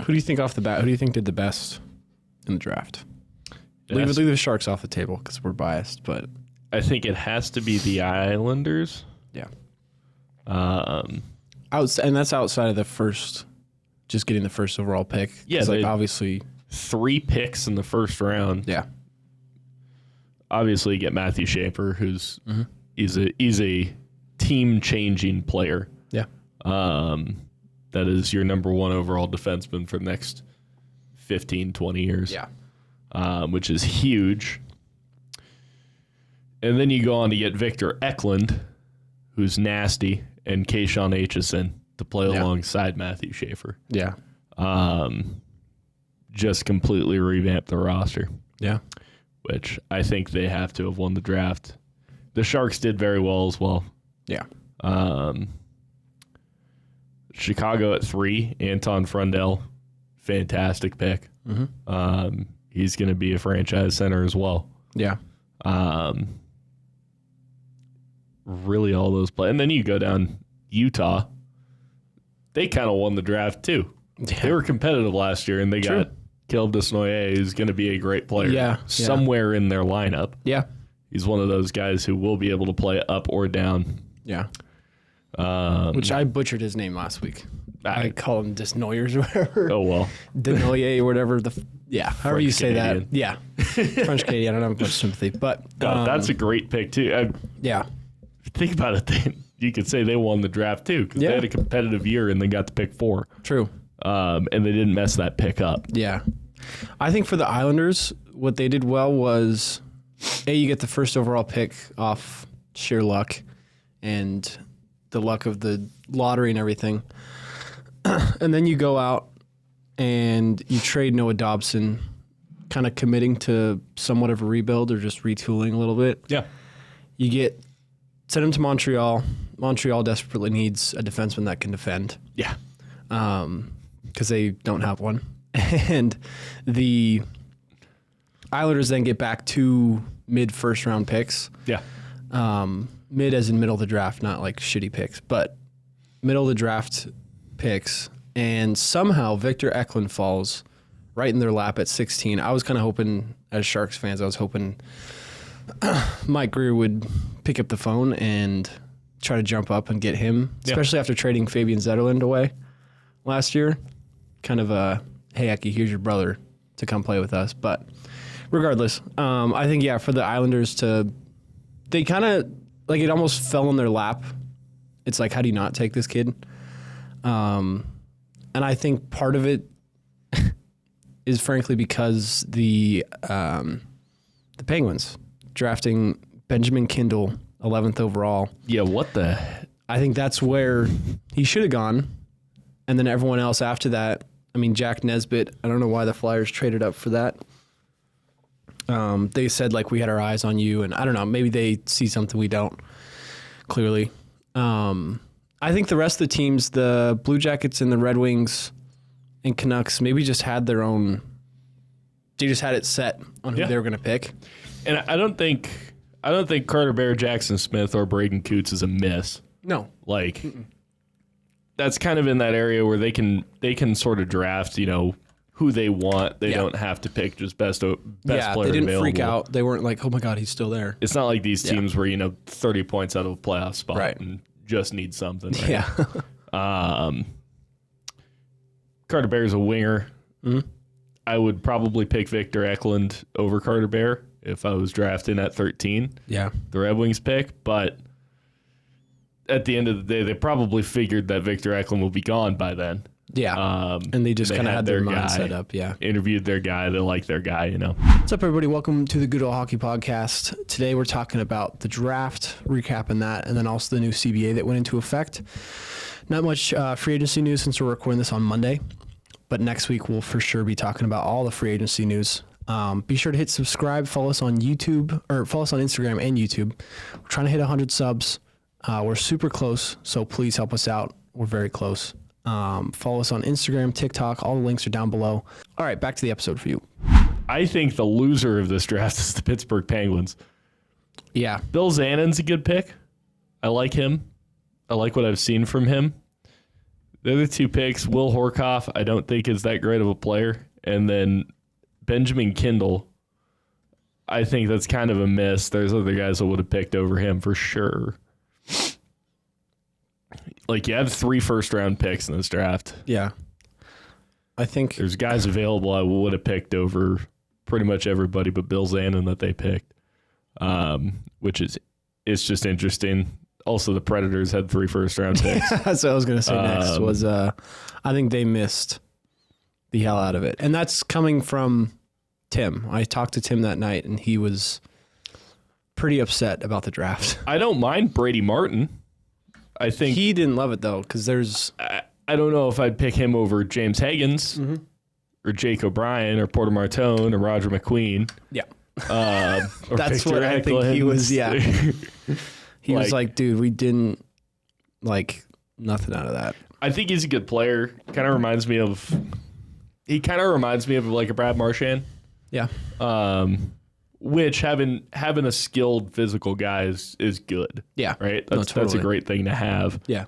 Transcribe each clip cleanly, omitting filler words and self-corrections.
Who do you think off the bat? Who do you think did the best in the draft? Leave the Sharks off the table because we're biased, but I think it has to be the Islanders. Yeah. Um, and that's outside of the first, just getting the first overall pick. Yeah, like obviously 3 picks in the first round. Yeah. Obviously, you get Matthew Schaefer, who's he's a team-changing player. Yeah. That is your number 1 overall defenseman for the next 15, 20 years. Yeah. Which is huge. And then you go on to get Victor Eklund, who's nasty, and Keishon Aitchison to play alongside Matthew Schaefer. Yeah. Just completely revamp the roster. Yeah. Which I think they have to have won the draft. The Sharks did very well as well. Yeah. Chicago at 3, Anton Frundell, fantastic pick. He's going to be a franchise center as well. Yeah. Really all those play. And then you go down Utah. They kind of won the draft too. Yeah. They were competitive last year, and they got Caleb Desnoyers, who's going to be a great player somewhere in their lineup. Yeah. He's one of those guys who will be able to play up or down. Yeah. Which I butchered his name last week. I call him Desnoyers or whatever. Oh, well. Denoyer or whatever. However you say Canadian. that. Yeah. French Canadian. I don't have much sympathy. But that's a great pick, too. Think about it. You could say they won the draft, too, because they had a competitive year and they got to pick 4. True. And they didn't mess that pick up. Yeah. I think for the Islanders, what they did well was, you get the first overall pick off sheer luck and the luck of the lottery and everything. And then you go out and you trade Noah Dobson, kind of committing to somewhat of a rebuild or just retooling a little bit. Yeah. You send him to Montreal. Montreal desperately needs a defenseman that can defend. Yeah. Because they don't have one. And the Islanders then get back 2 mid-first round picks. Yeah. Mid as in middle of the draft, not like shitty picks, but middle of the draft picks. And somehow Victor Eklund falls right in their lap at 16. I was kind of hoping, as Sharks fans, Mike Greer would pick up the phone and try to jump up and get him, especially after trading Fabian Zetterlund away last year. Kind of hey, Eki, here's your brother to come play with us. But regardless, I think, for the Islanders they kind of, like, it almost fell in their lap. It's like, how do you not take this kid? And I think part of it is frankly because the Penguins drafting Benjamin Kindle 11th overall. Yeah, what the? I think that's where he should have gone. And then everyone else after that, I mean, Jack Nesbitt, I don't know why the Flyers traded up for that. They said, like, we had our eyes on you, and I don't know, maybe they see something we don't, clearly. I think the rest of the teams, the Blue Jackets and the Red Wings and Canucks, maybe just had their own, they just had it set on who they were going to pick. And I don't think Carter Bear, Jackson Smith, or Braden Coots is a miss. No. Like, that's kind of in that area where they can sort of draft, who they want. They don't have to pick just best player available. They didn't freak out. They weren't like, oh my God, he's still there. It's not like these teams where, 30 points out of a playoff spot and just need something. Right? Yeah. Carter Bear's a winger. Mm-hmm. I would probably pick Victor Eklund over Carter Bear if I was drafting at 13. Yeah. The Red Wings pick, but at the end of the day, they probably figured that Victor Eklund will be gone by then. Yeah. And they just kind of had their mind set up. Yeah. Interviewed their guy. They like their guy, What's up, everybody? Welcome to the Good Old Hockey Podcast. Today we're talking about the draft, recapping that, and then also the new CBA that went into effect. Not much free agency news since we're recording this on Monday, but next week we'll for sure be talking about all the free agency news. Be sure to hit subscribe, follow us on YouTube, or follow us on Instagram and YouTube. We're trying to hit 100 subs. We're super close, so please help us out. We're very close. Follow us on Instagram, TikTok. All the links are down below. All right, back to the episode for you. I think the loser of this draft is the Pittsburgh Penguins. Yeah. Bill Zannon's a good pick. I like him. I like what I've seen from him. The other two picks, Will Horkoff, I don't think is that great of a player. And then Benjamin Kindle, I think that's kind of a miss. There's other guys that would have picked over him for sure. Like, you have 3 first-round picks in this draft. Yeah. I think There's guys available I would have picked over pretty much everybody but Bill Zanin that they picked, which is it's just interesting. Also, the Predators had 3 first-round picks. that's what I was going to say next was I think they missed the hell out of it. And that's coming from Tim. I talked to Tim that night, and he was pretty upset about the draft. I don't mind Brady Martin. I think He didn't love it, though, because there's... I don't know if I'd pick him over James Higgins or Jake O'Brien or Porter Martone or Roger McQueen. Yeah. Or That's Victor what I think he was, Eklund. He was like, dude, we didn't like nothing out of that. I think he's a good player. Kind of reminds me of like a Brad Marchand. Yeah. Which having a skilled physical guy is good. Yeah. Right? No, That's a totally. great thing to have. Yeah.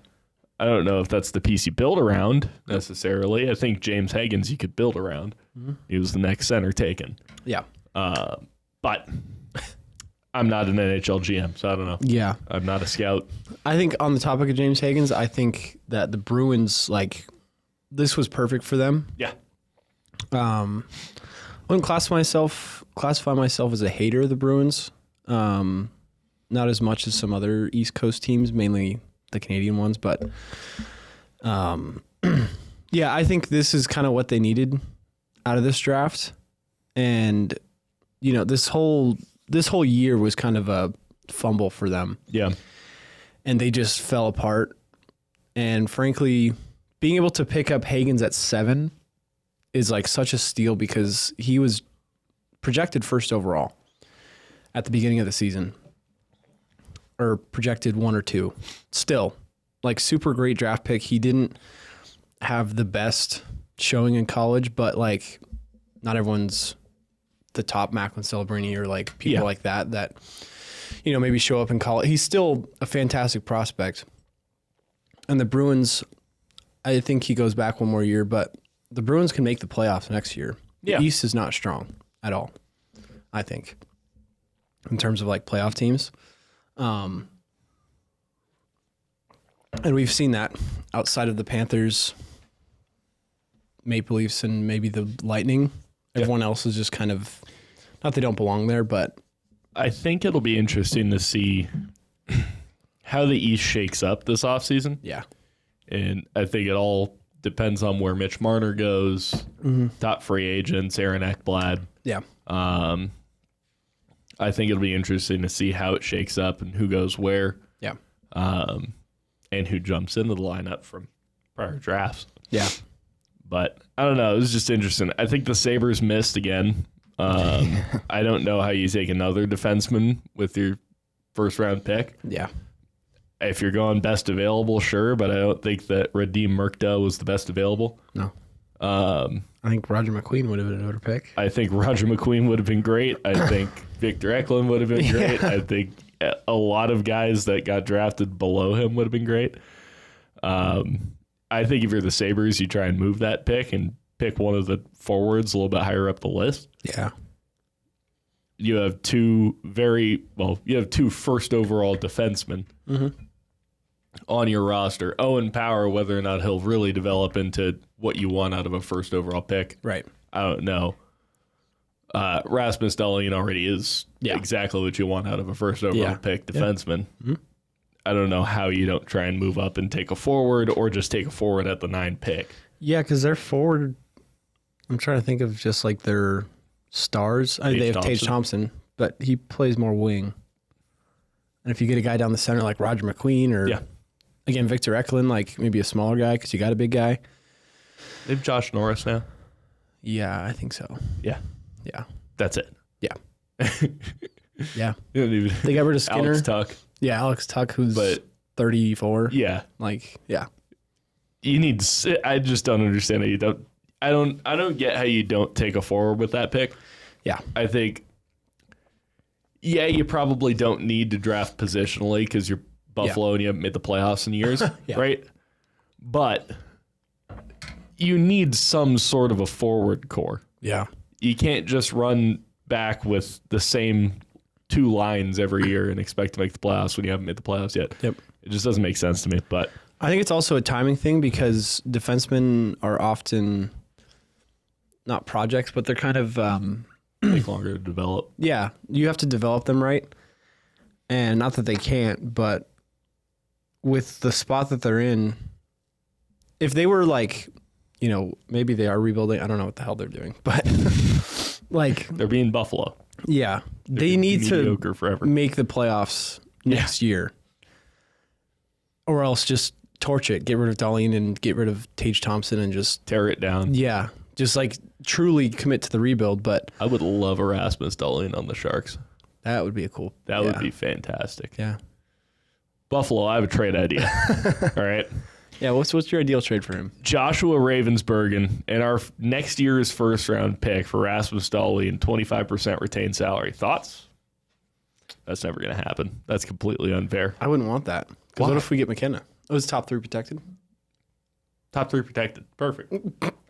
I don't know if that's the piece you build around necessarily. I think James Higgins you could build around. He was the next center taken. Yeah. But I'm not an NHL GM, so I don't know. Yeah. I'm not a scout. I think on the topic of James Higgins, I think that the Bruins, like, this was perfect for them. Yeah. I wouldn't classify myself as a hater of the Bruins. Not as much as some other East Coast teams, mainly the Canadian ones, but yeah, I think this is kind of what they needed out of this draft. And you know, this whole year was kind of a fumble for them. Yeah. And they just fell apart. And frankly, being able to pick up Higgins at 7 is like such a steal because he was projected first overall at the beginning of the season, or projected 1 or 2. Still, like, super great draft pick. He didn't have the best showing in college, but like, not everyone's the top Macklin Celebrini or like people like that, you know, maybe show up in college. He's still a fantastic prospect. And the Bruins, I think he goes back one more year, but the Bruins can make the playoffs next year. The East is not strong at all, I think, in terms of like playoff teams. And we've seen that outside of the Panthers, Maple Leafs, and maybe the Lightning. Everyone else is just kind of, not they don't belong there, but I think it'll be interesting to see how the East shakes up this offseason. yeah. And I think it all depends on where Mitch Marner goes, top free agents, Aaron Ekblad. Yeah. I think it'll be interesting to see how it shakes up and who goes where. Yeah. And who jumps into the lineup from prior drafts. Yeah. But I don't know. It was just interesting. I think the Sabres missed again. I don't know how you take another defenseman with your first-round pick. Yeah. If you're going best available, sure, but I don't think that Radim Murkta was the best available. No. I think Roger McQueen would have been another pick. I think Roger McQueen would have been great. I think Victor Eklund would have been great. I think a lot of guys that got drafted below him would have been great. I think if you're the Sabres, you try and move that pick and pick one of the forwards a little bit higher up the list. Yeah. You have two first overall defensemen on your roster. Owen Power, whether or not he'll really develop into what you want out of a first overall pick, Right. I don't know. Rasmus Dahlin already is exactly what you want out of a first overall pick defenseman. Yeah. I don't know how you don't try and move up and take a forward or just take a forward at the 9 pick. Yeah, because their forward, I'm trying to think of just like their stars. They have Tage Thompson, but he plays more wing. And if you get a guy down the center like Roger McQueen or, again, Victor Eklund, like maybe a smaller guy because you got a big guy. They have Josh Norris now. Yeah, I think so. Yeah. Yeah. That's it. Yeah. Yeah. You don't even, They got rid of Skinner. Alex Tuck. Yeah, Alex Tuck, who's 34. Yeah. Like, yeah. You need I just don't understand how you don't I don't get how you don't take a forward with that pick. Yeah. I think you probably don't need to draft positionally because you're Buffalo and you haven't made the playoffs in years, right? But you need some sort of a forward core. Yeah. You can't just run back with the same 2 lines every year and expect to make the playoffs when you haven't made the playoffs yet. Yep. It just doesn't make sense to me. But I think it's also a timing thing because defensemen are often not projects, but they're kind of take longer to develop. Yeah, you have to develop them right. And not that they can't, but with the spot that they're in, if they were like, maybe they are rebuilding. I don't know what the hell they're doing, but like they're being Buffalo. Yeah, they need to forever. Make the playoffs next year, or else just torch it. Get rid of Dahlin and get rid of Tage Thompson and just tear it down. Yeah, just like truly commit to the rebuild. But I would love Erasmus Dahlin on the Sharks. That would be a cool. That would be fantastic. Yeah, Buffalo, I have a trade idea. All right. Yeah, what's your ideal trade for him? Joshua Ravensbergen and our next year's first-round pick for Rasmus Dahlin, 25% retained salary. Thoughts? That's never going to happen. That's completely unfair. I wouldn't want that. Because what if we get McKenna? Oh, is top 3 protected? Top 3 protected. Perfect.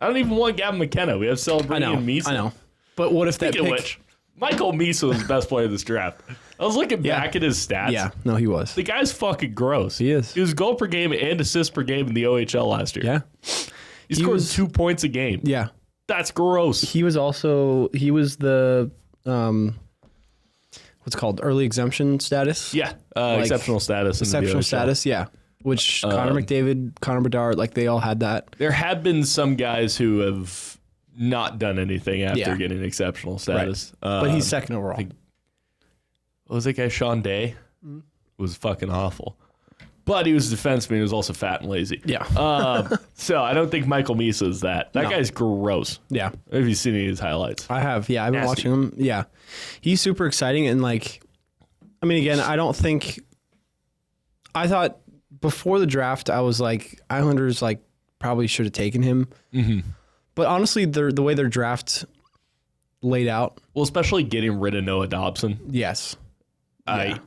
I don't even want Gavin McKenna. We have Celebrini and Misa. I know. But what if that pick... Which, Michael Misa was the best player of this draft. I was looking back at his stats. Yeah, no, he was. The guy's fucking gross. He is. He was goal per game and assist per game in the OHL last year. Yeah. He scored 2 points a game. Yeah. That's gross. He was the, what's it called, early exemption status? Yeah. Exceptional status. Exceptional status, yeah. Which Connor McDavid, Connor Bedard, like they all had that. There have been some guys who have not done anything after getting exceptional status. Right. But he's second overall. What was that guy, Sean Day? Was fucking awful. But he was a defenseman. He was also fat and lazy. Yeah. So I don't think Michael Misa is that. That guy's gross. Yeah. Have you seen any of his highlights? I have. Yeah, I've been watching him. Yeah. He's super exciting. And again, I thought before the draft, I was like, Islanders probably should have taken him. Mm-hmm. But honestly, the way their draft laid out. Well, especially getting rid of Noah Dobson. Yes.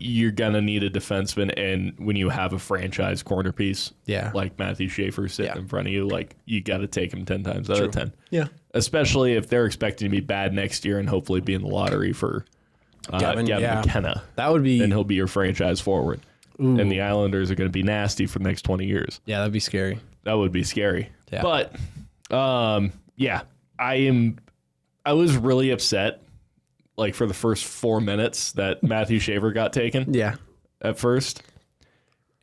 You're going to need a defenseman, and when you have a franchise corner piece like Matthew Schaefer sitting in front of you, you got to take him 10 times out of 10. Yeah. Especially if they're expecting to be bad next year and hopefully be in the lottery for Gavin McKenna. That would be... Then he'll be your franchise forward. Ooh. And the Islanders are going to be nasty for the next 20 years. Yeah, that'd be scary. That would be scary. Yeah. But, I was really upset for the first 4 minutes that Matthew Schaefer got taken. Yeah. At first.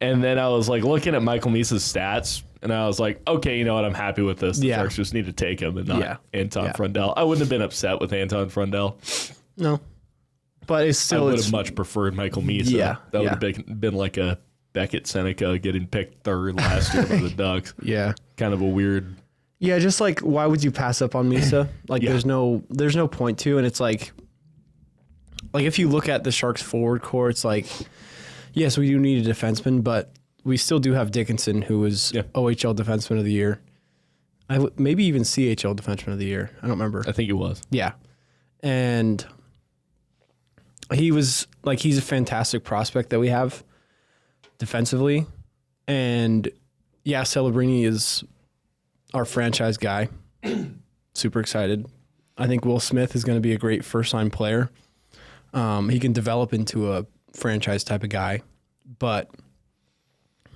And then I was looking at Michael Misa's stats, and I was like, okay, you know what? I'm happy with this. The Sharks just need to take him and not Anton Frundell. I wouldn't have been upset with Anton Frundell. No. But it's still... I would have much preferred Michael Misa. Yeah. That would have been like a Beckett Seneca getting picked third last year by the Ducks. Yeah. Kind of a weird... Yeah, just why would you pass up on Misa? There's no point to, and it's if you look at the Sharks forward core, it's yes, we do need a defenseman, but we still do have Dickinson, who was OHL Defenseman of the Year. Maybe even CHL Defenseman of the Year. I don't remember. I think it was. Yeah. And he was he's a fantastic prospect that we have defensively. And Celebrini is our franchise guy. Super excited. I think Will Smith is going to be a great first-line player. He can develop into a franchise type of guy. But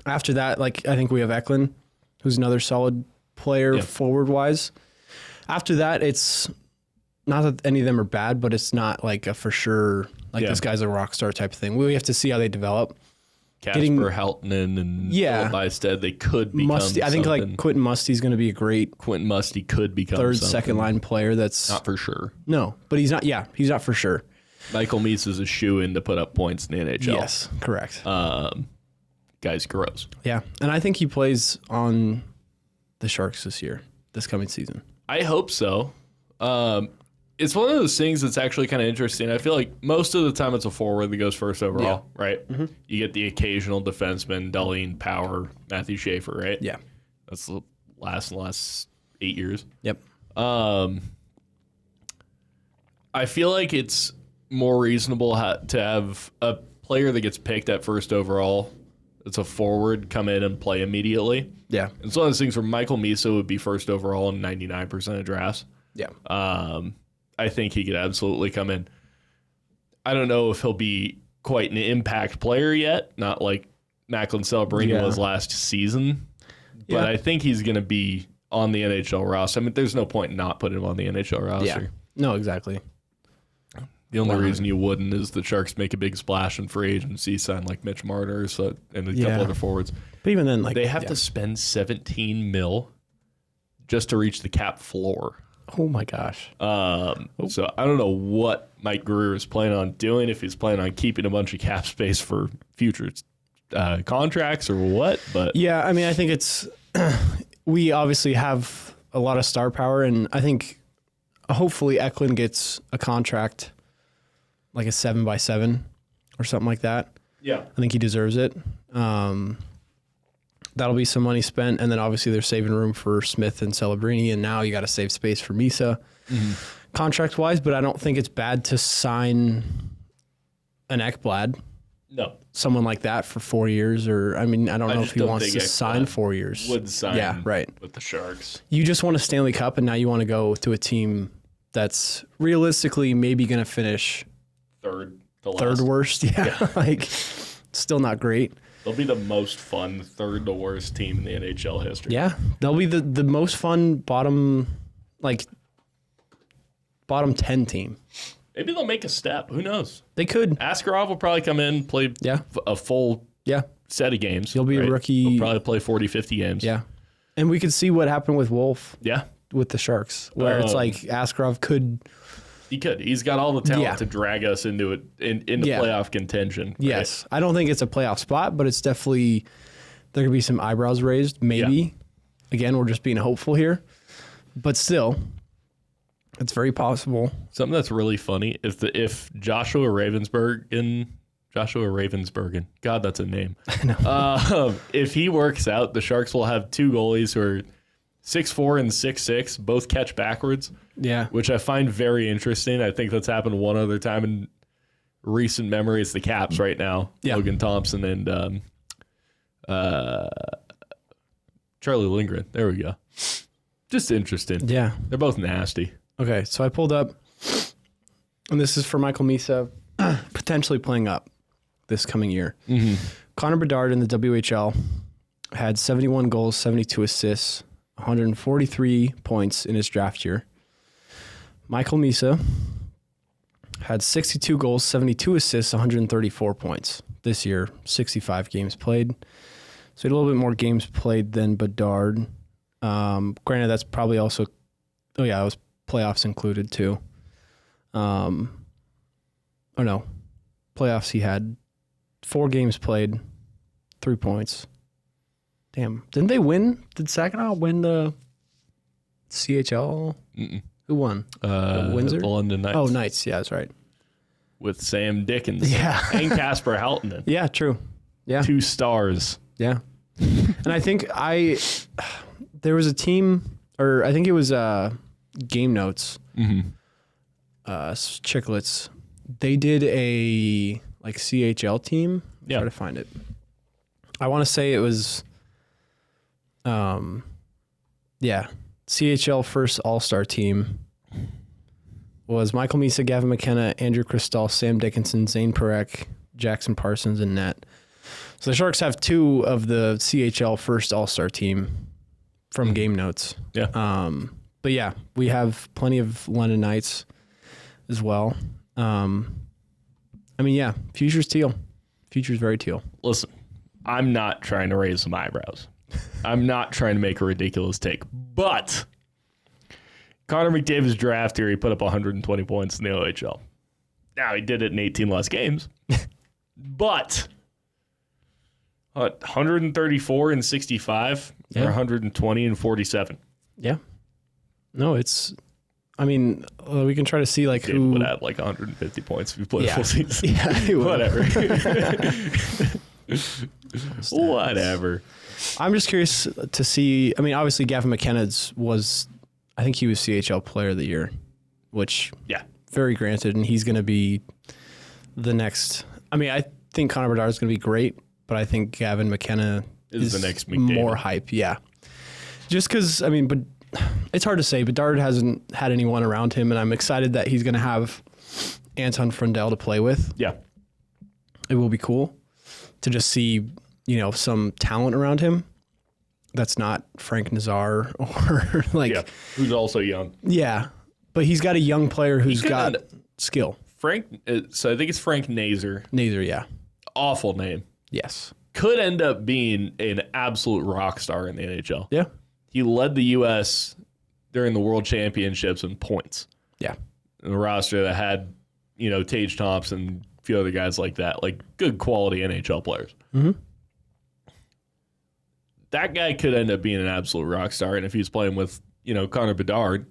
after that, I think we have Eklund, who's another solid player forward-wise. After that, it's not that any of them are bad, but it's not a for sure, this guy's a rock star type of thing. We have to see how they develop. Casper Heltonen and Philip Bystead, they could become Musty. I think Quentin Musty's going to be a great... Quentin Musty could become third, second-line player that's... Not for sure. No, but he's not... Yeah, he's not for sure. Michael Meese is a shoe-in to put up points in the NHL. Yes, correct. Guy's gross. Yeah, and I think he plays on the Sharks this coming season. I hope so. It's one of those things that's actually kind of interesting. I feel like most of the time it's a forward that goes first overall, right? Mm-hmm. You get the occasional defenseman, Dahlin, Power, Matthew Schaefer, right? Yeah. That's the last 8 years. Yep. I feel like it's more reasonable to have a player that gets picked at first overall that's a forward come in and play immediately. Yeah. It's one of those things where Michael Misa would be first overall in 99% of drafts. Yeah. I think he could absolutely come in. I don't know if he'll be quite an impact player yet, not like Macklin Celebrini was last season, but I think he's going to be on the NHL roster. I mean, there's no point in not putting him on the NHL roster. Yeah. No, exactly. The only reason you wouldn't is the Sharks make a big splash in free agency, sign like Mitch Marner and a couple other forwards. But even then, like they have to spend $17 million just to reach the cap floor. Oh my gosh. So I don't know what Mike Grier is planning on doing, if he's planning on keeping a bunch of cap space for future contracts or what. But yeah, I mean, I think it's we obviously have a lot of star power, and I think hopefully Eklund gets a contract like a 7x7 or something like that. Yeah, I think he deserves it. That'll be some money spent, and then obviously they're saving room for Smith and Celebrini, and now you got to save space for Misa, contract-wise. But I don't think it's bad to sign an Ekblad, someone like that for 4 years. Or I mean, I don't know if he wants to sign 4 years. Would sign, right, with the Sharks. You just want a Stanley Cup, and now you want to go to a team that's realistically maybe going to finish third worst. Yeah, like still not great. They'll be the most fun third to worst team in the NHL history. Yeah, they'll be the most fun bottom 10 team. Maybe they'll make a step. Who knows? They could. Askarov will probably come in, play a full set of games. He'll be a rookie. He'll probably play 40, 50 games. Yeah, and we could see what happened with Wolf. Yeah, with the Sharks, where it's like Askarov could. He could. He's got all the talent to drag us into it into playoff contention. Right? Yes, I don't think it's a playoff spot, but it's definitely there could be some eyebrows raised. Maybe. Again, we're just being hopeful here, but still, it's very possible. Something that's really funny is if Joshua Ravensbergen, God, that's a name. I know. If he works out, the Sharks will have two goalies who are 6'4" and 6'6", both catch backwards. Yeah. Which I find very interesting. I think that's happened one other time in recent memory. It's the Caps right now. Yeah. Logan Thompson and Charlie Lindgren. There we go. Just interesting. Yeah. They're both nasty. Okay, so I pulled up, and this is for Michael Misa, potentially playing up this coming year. Connor Bedard in the WHL had 71 goals, 72 assists, 143 points in his draft year. Michael Misa had 62 goals, 72 assists, 134 points this year, 65 games played. So he had a little bit more games played than Bedard. Granted, that's probably also, it was playoffs included too. Playoffs he had 4 games played, 3 points. Damn, didn't they win? Did Saginaw win the CHL? Who won? Windsor? The London Knights. Oh, Knights. Yeah, that's right. With Sam Dickens. Yeah. And Casper Haltonen. Yeah, true. Yeah. 2 stars. Yeah. And I think there was a team, or I think it was Game Notes, Chicklets. They did a CHL team. Yeah. Try to find it. I want to say it was, CHL first All-Star team was Michael Misa, Gavin McKenna, Andrew Cristall, Sam Dickinson, Zane Perek, Jackson Parsons, and Net. So the Sharks have 2 of the CHL first All-Star team from Game Notes. Yeah. But yeah, we have plenty of London Knights as well. Future's teal. Future's very teal. Listen, I'm not trying to raise some eyebrows. I'm not trying to make a ridiculous take. But Connor McDavid's draft here, he put up 120 points in the OHL. Now, he did it in 18 less games. But 134 and 65 or 120 and 47. Yeah. No, it's... I mean, we can try to see who would add 150 points if you played full season. Yeah, he would. Whatever. Whatever. I'm just curious to see. I mean, obviously, Gavin McKenna's was, I think he was CHL Player of the Year, which very granted, and he's going to be the next. I mean, I think Connor Bedard is going to be great, but but I think Gavin McKenna is the next McDavid. More hype. Yeah. Just because, I mean, but it's hard to say. Bedard hasn't had anyone around him, and I'm excited that he's going to have Anton Frundell to play with. Yeah. It will be cool to just see, some talent around him that's not Frank Nazar or who's also young. Yeah. But he's got a young player who's got skill. So I think it's Frank Nazar. Nazar, yeah. Awful name. Yes. Could end up being an absolute rock star in the NHL. Yeah. He led the U.S. during the World Championships in points. Yeah. In the roster that had, Tage Thompson, a few other guys like that, like good quality NHL players. Mm-hmm. That guy could end up being an absolute rock star. And if he's playing with, Connor Bedard,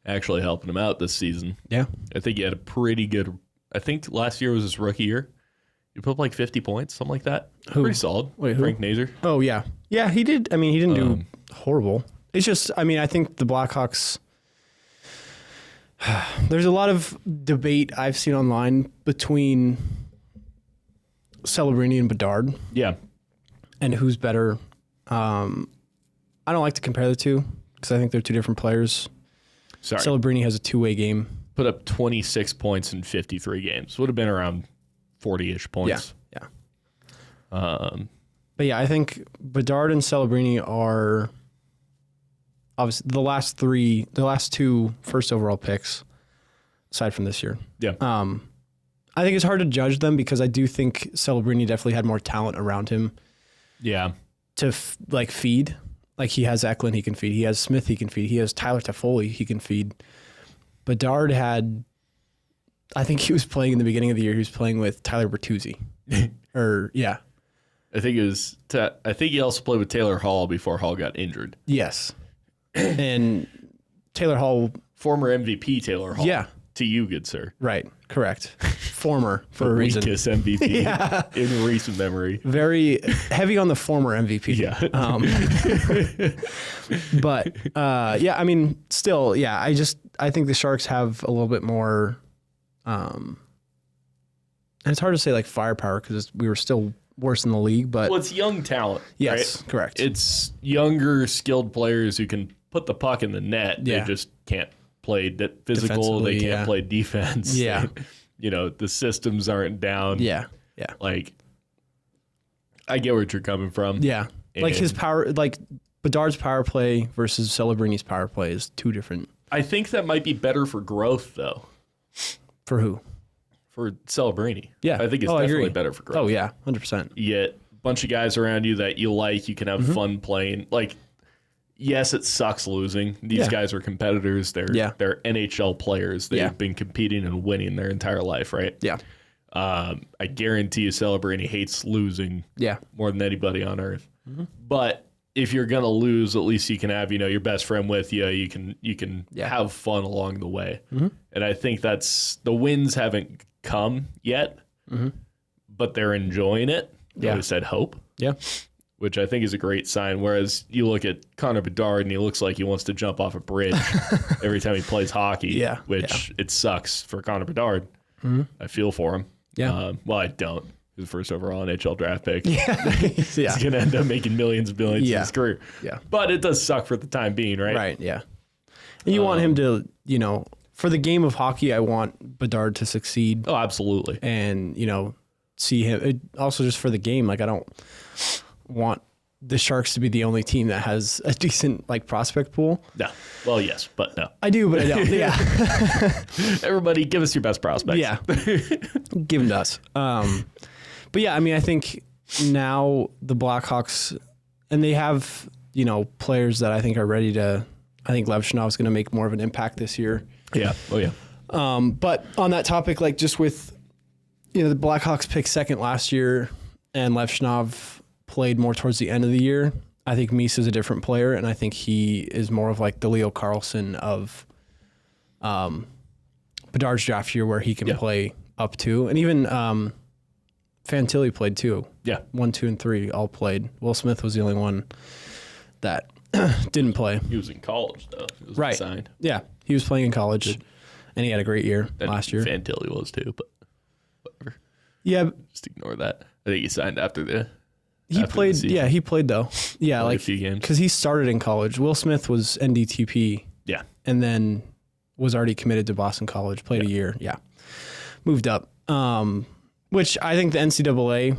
actually helping him out this season. Yeah. I think he had a pretty good, I think last year was his rookie year. He put up like 50 points, something like that. Who? Pretty solid. Wait, Frank Nazar. Oh, yeah. Yeah, he did. I mean, he didn't do horrible. It's just, I mean, I think the Blackhawks, there's a lot of debate I've seen online between Celebrini and Bedard. Yeah. And who's better. I don't like to compare the two because I think they're two different players. Sorry. Celebrini has a two-way game. Put up 26 points in 53 games. Would have been around 40-ish points. Yeah. But yeah, I think Bedard and Celebrini are obviously the last two first overall picks, aside from this year. Yeah. I think it's hard to judge them because I do think Celebrini definitely had more talent around him. Yeah. To feed. Like he has Eklund he can feed. He has Smith he can feed. He has Tyler Toffoli he can feed. Bedard I think he was playing in the beginning of the year. He was playing with Tyler Bertuzzi. Yeah. I think he also played with Taylor Hall before Hall got injured. Yes. And Taylor Hall. Former MVP Taylor Hall. Yeah. To you, good sir. Right. Correct. Former for a reason. Weakest MVP in recent memory. Very heavy on the former MVP. Yeah. But I mean, still, yeah, I think the Sharks have a little bit more, and it's hard to say like firepower because we were still worse in the league, but. Well, it's young talent. Yes, right? correct. It's younger, skilled players who can put the puck in the net. Yeah. They just can't play physical. They can't play defense. Yeah. The systems aren't down. Yeah. Yeah. Like, I get where you're coming from. Yeah. Like his power, like Bedard's power play versus Celebrini's power play is two different. I think that might be better for growth, though. For who? For Celebrini. Yeah. I think it's definitely better for growth. Oh, yeah. 100%. You get a bunch of guys around you that you like. You can have fun playing. Like, yes, it sucks losing. These guys are competitors. They're NHL players. They've been competing and winning their entire life, right? Yeah. I guarantee you Celebrini hates losing more than anybody on earth. Mm-hmm. But if you're going to lose, at least you can have, your best friend with you. You can have fun along the way. Mm-hmm. And I think the wins haven't come yet, but they're enjoying it. I always said hope. Yeah. Which I think is a great sign. Whereas you look at Connor Bedard and he looks like he wants to jump off a bridge every time he plays hockey, which it sucks for Connor Bedard. Mm-hmm. I feel for him. Yeah. Well, I don't. He's the first overall NHL draft pick. He's going to end up making millions and billions in his career. Yeah. But it does suck for the time being, right? Right, yeah. And you want him to, for the game of hockey, I want Bedard to succeed. Oh, absolutely. And, see him. Also, just for the game, like, I don't want the Sharks to be the only team that has a decent prospect pool. No. Well, yes, but no. I do, but I don't. Yeah. Everybody, give us your best prospects. Yeah. Give them to us. But yeah, I mean, I think now the Blackhawks, and they have, players that I think are ready to. I think Levshunov is going to make more of an impact this year. Yeah. Oh yeah. But on that topic, just with, the Blackhawks picked second last year, and Levshunov played more towards the end of the year. I think Mies is a different player, and I think he is more of the Leo Carlsson of Bedard's draft year, where he can play up to, and even Fantilli played too. Yeah, 1, 2, and 3 all played. Will Smith was the only one that didn't play. He was in college though. He was right. Signed. Yeah, he was playing in college, and he had a great year last year. Fantilli was too, but whatever. Yeah, just ignore that. I think he signed after the He after the played. season. Yeah, he played though. Yeah, Played like a few games. because he started in college. Will Smith was NDTP. Yeah. And then was already committed to Boston College. Played a year. Yeah, moved up. Which I think the NCAA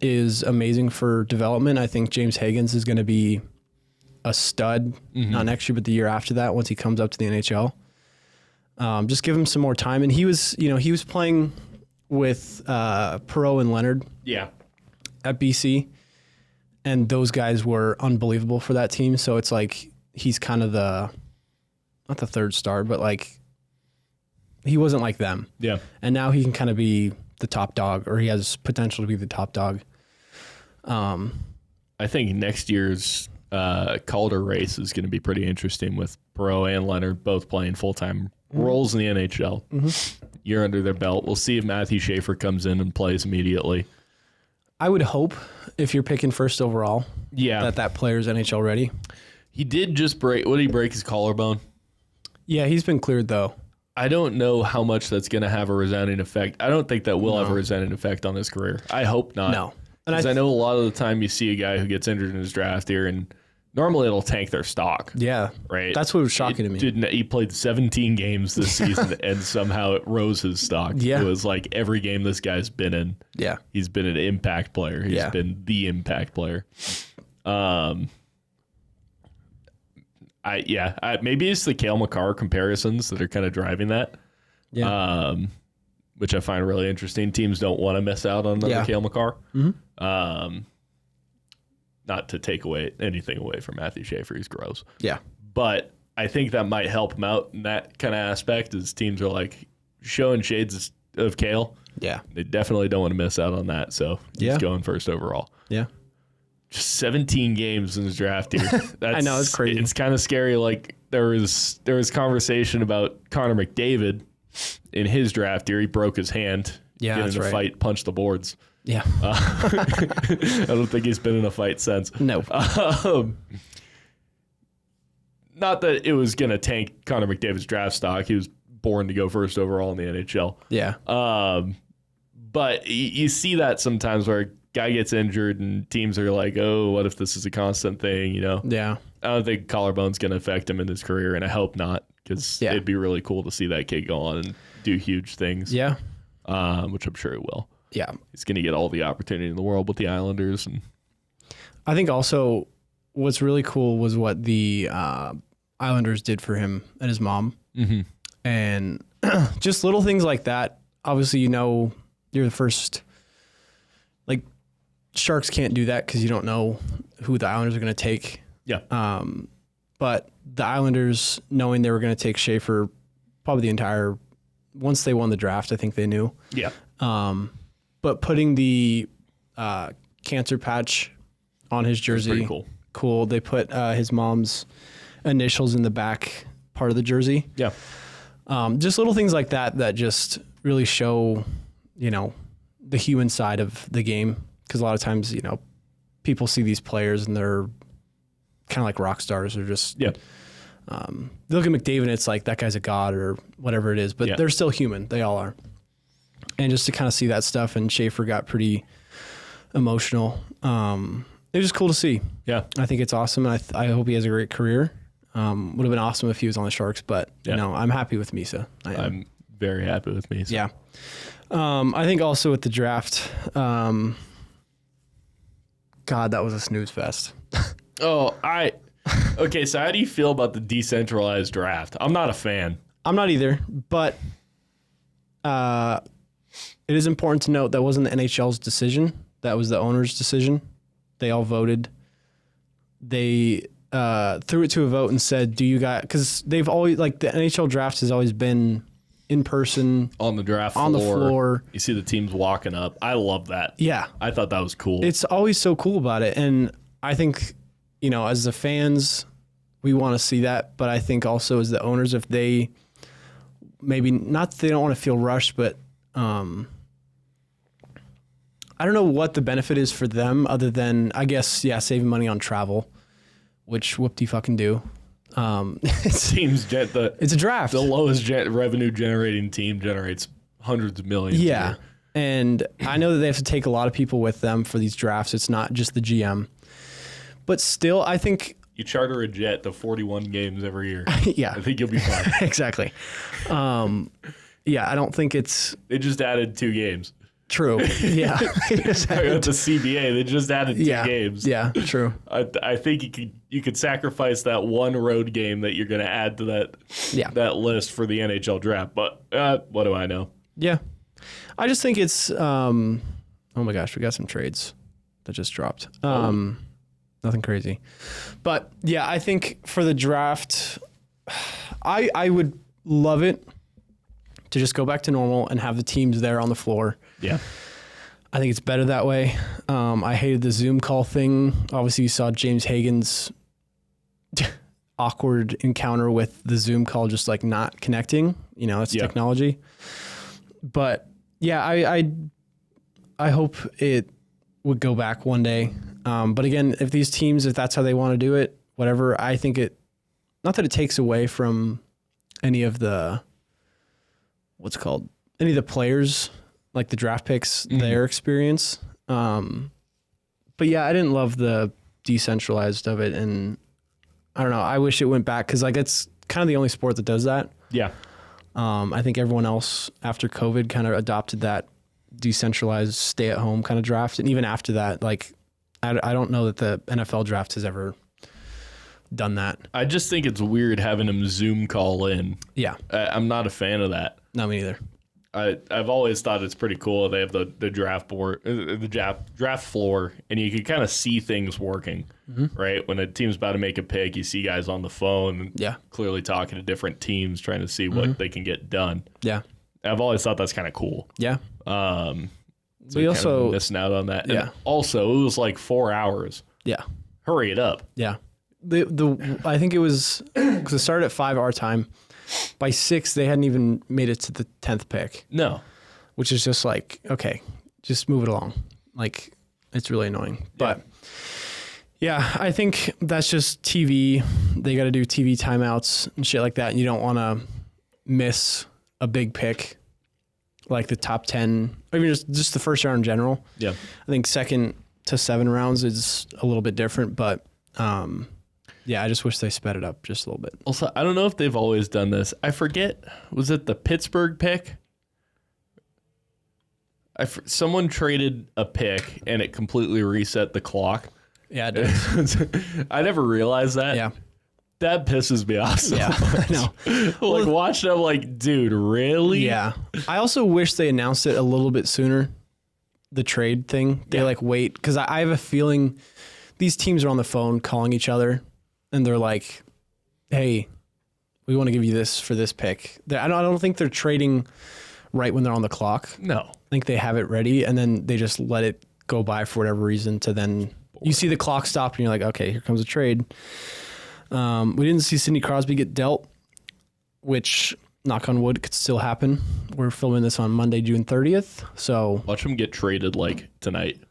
is amazing for development. I think James Higgins is going to be a stud, not next year, but the year after that, once he comes up to the NHL. Just give him some more time. And he was playing with Perreault and Leonard at BC, and those guys were unbelievable for that team. So it's like he's kind of not the third star, but like he wasn't like them. Yeah. And now he can kind of be the top dog, or he has potential to be the top dog. I think next year's Calder race is going to be pretty interesting with Perreault and Leonard both playing full-time roles in the NHL. Year under their belt. We'll see if Matthew Schaefer comes in and plays immediately. I would hope, if you're picking first overall, that player's NHL ready. He did just break. What did he break? His collarbone? Yeah, he's been cleared though. I don't know how much that's going to have a resounding effect. I don't think that will have a resounding effect on his career. I hope not. No. Because I know a lot of the time you see a guy who gets injured in his draft year, and normally it'll tank their stock. Yeah. Right? That's what was shocking to me. He played 17 games this season, and somehow it rose his stock. Yeah. It was like every game this guy's been in, he's been an impact player. He's been the impact player. Maybe it's the Cale Makar comparisons that are kind of driving that. Yeah. Which I find really interesting. Teams don't want to miss out on another Cale Makar. Not to take anything away from Matthew Schaefer. He's gross. Yeah. But I think that might help him out in that kind of aspect, as teams are like showing shades of Cale. Yeah. They definitely don't want to miss out on that. So he's going first overall. Yeah. Just 17 games in his draft year. I know, it's crazy. It's kind of scary. Like there was conversation about Connor McDavid in his draft year. He broke his hand. Yeah, getting in a fight, punched the boards. Yeah. I don't think he's been in a fight since. No. Not that it was going to tank Connor McDavid's draft stock. He was born to go first overall in the NHL. Yeah. But you see that sometimes where a guy gets injured and teams are like, oh, what if this is a constant thing, you know? Yeah. I don't think collarbone's going to affect him in his career, and I hope not, because it'd be really cool to see that kid go on and do huge things. Yeah. Which I'm sure he will. Yeah. He's going to get all the opportunity in the world with the Islanders. And I think also what's really cool was what the Islanders did for him and his mom. Mm-hmm. And just little things like that. Obviously, you know, you're the first. Like, Sharks can't do that because you don't know who the Islanders are going to take. Yeah. But the Islanders, knowing they were going to take Schaefer probably once they won the draft, I think they knew. Yeah. But putting the cancer patch on his jersey, pretty cool. They put his mom's initials in the back part of the jersey. Yeah. Just little things like that just really show, you know, the human side of the game. Because a lot of times, you know, people see these players and they're kind of like rock stars, or just they look at McDavid and it's like that guy's a god or whatever it is, but they're still human. They all are. And just to kind of see that stuff, and Schaefer got pretty emotional. It was just cool to see. Yeah, I think it's awesome, and I hope he has a great career. Would have been awesome if he was on the Sharks, but you know, I'm happy with Misa. I'm very happy with Misa. Yeah. I think also with the draft, God, that was a snooze fest. Okay, so how do you feel about the decentralized draft? I'm not a fan. I'm not either, but it is important to note that wasn't the NHL's decision. That was the owner's decision. They all voted. They threw it to a vote and said, do you guys, because they've always, like, the NHL draft has always been in person. On the draft floor. On the floor. You see the teams walking up. I love that. Yeah. I thought that was cool. It's always so cool about it. And I think, you know, as the fans, we want to see that. But I think also as the owners, if they maybe not, they don't want to feel rushed, but I don't know what the benefit is for them other than, I guess, saving money on travel, which whoop-de-fucking do. It seems it's a draft. The lowest revenue generating team generates hundreds of millions. Yeah. And I know that they have to take a lot of people with them for these drafts. It's not just the GM. But still, I think... You charter a jet to 41 games every year. Yeah. I think you'll be fine. Exactly. Yeah, I don't think it's... They just added 2 games. True. Yeah. At the CBA, they just added 2 games. Yeah, true. I think you could sacrifice that one road game that you're going to add to that list for the NHL draft. But what do I know? Yeah. I just think it's... oh my gosh, we got some trades that just dropped. Nothing crazy. But yeah, I think for the draft, I would love it to just go back to normal and have the teams there on the floor. Yeah. I think it's better that way. I hated the Zoom call thing. Obviously, you saw James Hagen's awkward encounter with the Zoom call just like not connecting. You know, it's technology. But yeah, I hope it would go back one day. But again, if these teams, if that's how they want to do it, whatever, I think not that it takes away from any of the, any of the players, like the draft picks, their experience. But yeah, I didn't love the decentralized of it. And I don't know, I wish it went back because like it's kind of the only sport that does that. Yeah. I think everyone else after COVID kind of adopted that decentralized stay at home kind of draft. And even after that, like, I don't know that the NFL draft has ever done that. I just think it's weird having them Zoom call in. Yeah. I'm not a fan of that. No, me neither. I've always thought it's pretty cool. They have the draft board, the draft floor, and you can kind of see things working, right? When a team's about to make a pick, you see guys on the phone, clearly talking to different teams, trying to see what they can get done. Yeah. I've always thought that's kind of cool. Yeah. So we also missing out on that. Yeah. And also, it was like 4 hours. Yeah. Hurry it up. Yeah. I think it was because it started at 5 our time. By 6, they hadn't even made it to the 10th pick. No. Which is just like, okay, just move it along. Like, it's really annoying. But yeah, I think that's just TV. They got to do TV timeouts and shit like that. And you don't want to miss a big pick. Like the top 10, or even just the first round in general. Yeah. I think 2nd to 7 rounds is a little bit different, but yeah, I just wish they sped it up just a little bit. Also, I don't know if they've always done this. I forget, was it the Pittsburgh pick? Someone traded a pick and it completely reset the clock. Yeah, it did. I never realized that. Yeah. That pisses me off so much. I know. Like, watching, I'm like, dude, really? Yeah. I also wish they announced it a little bit sooner, the trade thing. They like wait, because I have a feeling these teams are on the phone calling each other, and they're like, hey, we want to give you this for this pick. I don't think they're trading right when they're on the clock. No. I think they have it ready, and then they just let it go by for whatever reason to then you see the clock stop, and you're like, okay, here comes a trade. We didn't see Sidney Crosby get dealt, which, knock on wood, could still happen. We're filming this on Monday, June 30th. So watch him get traded like tonight.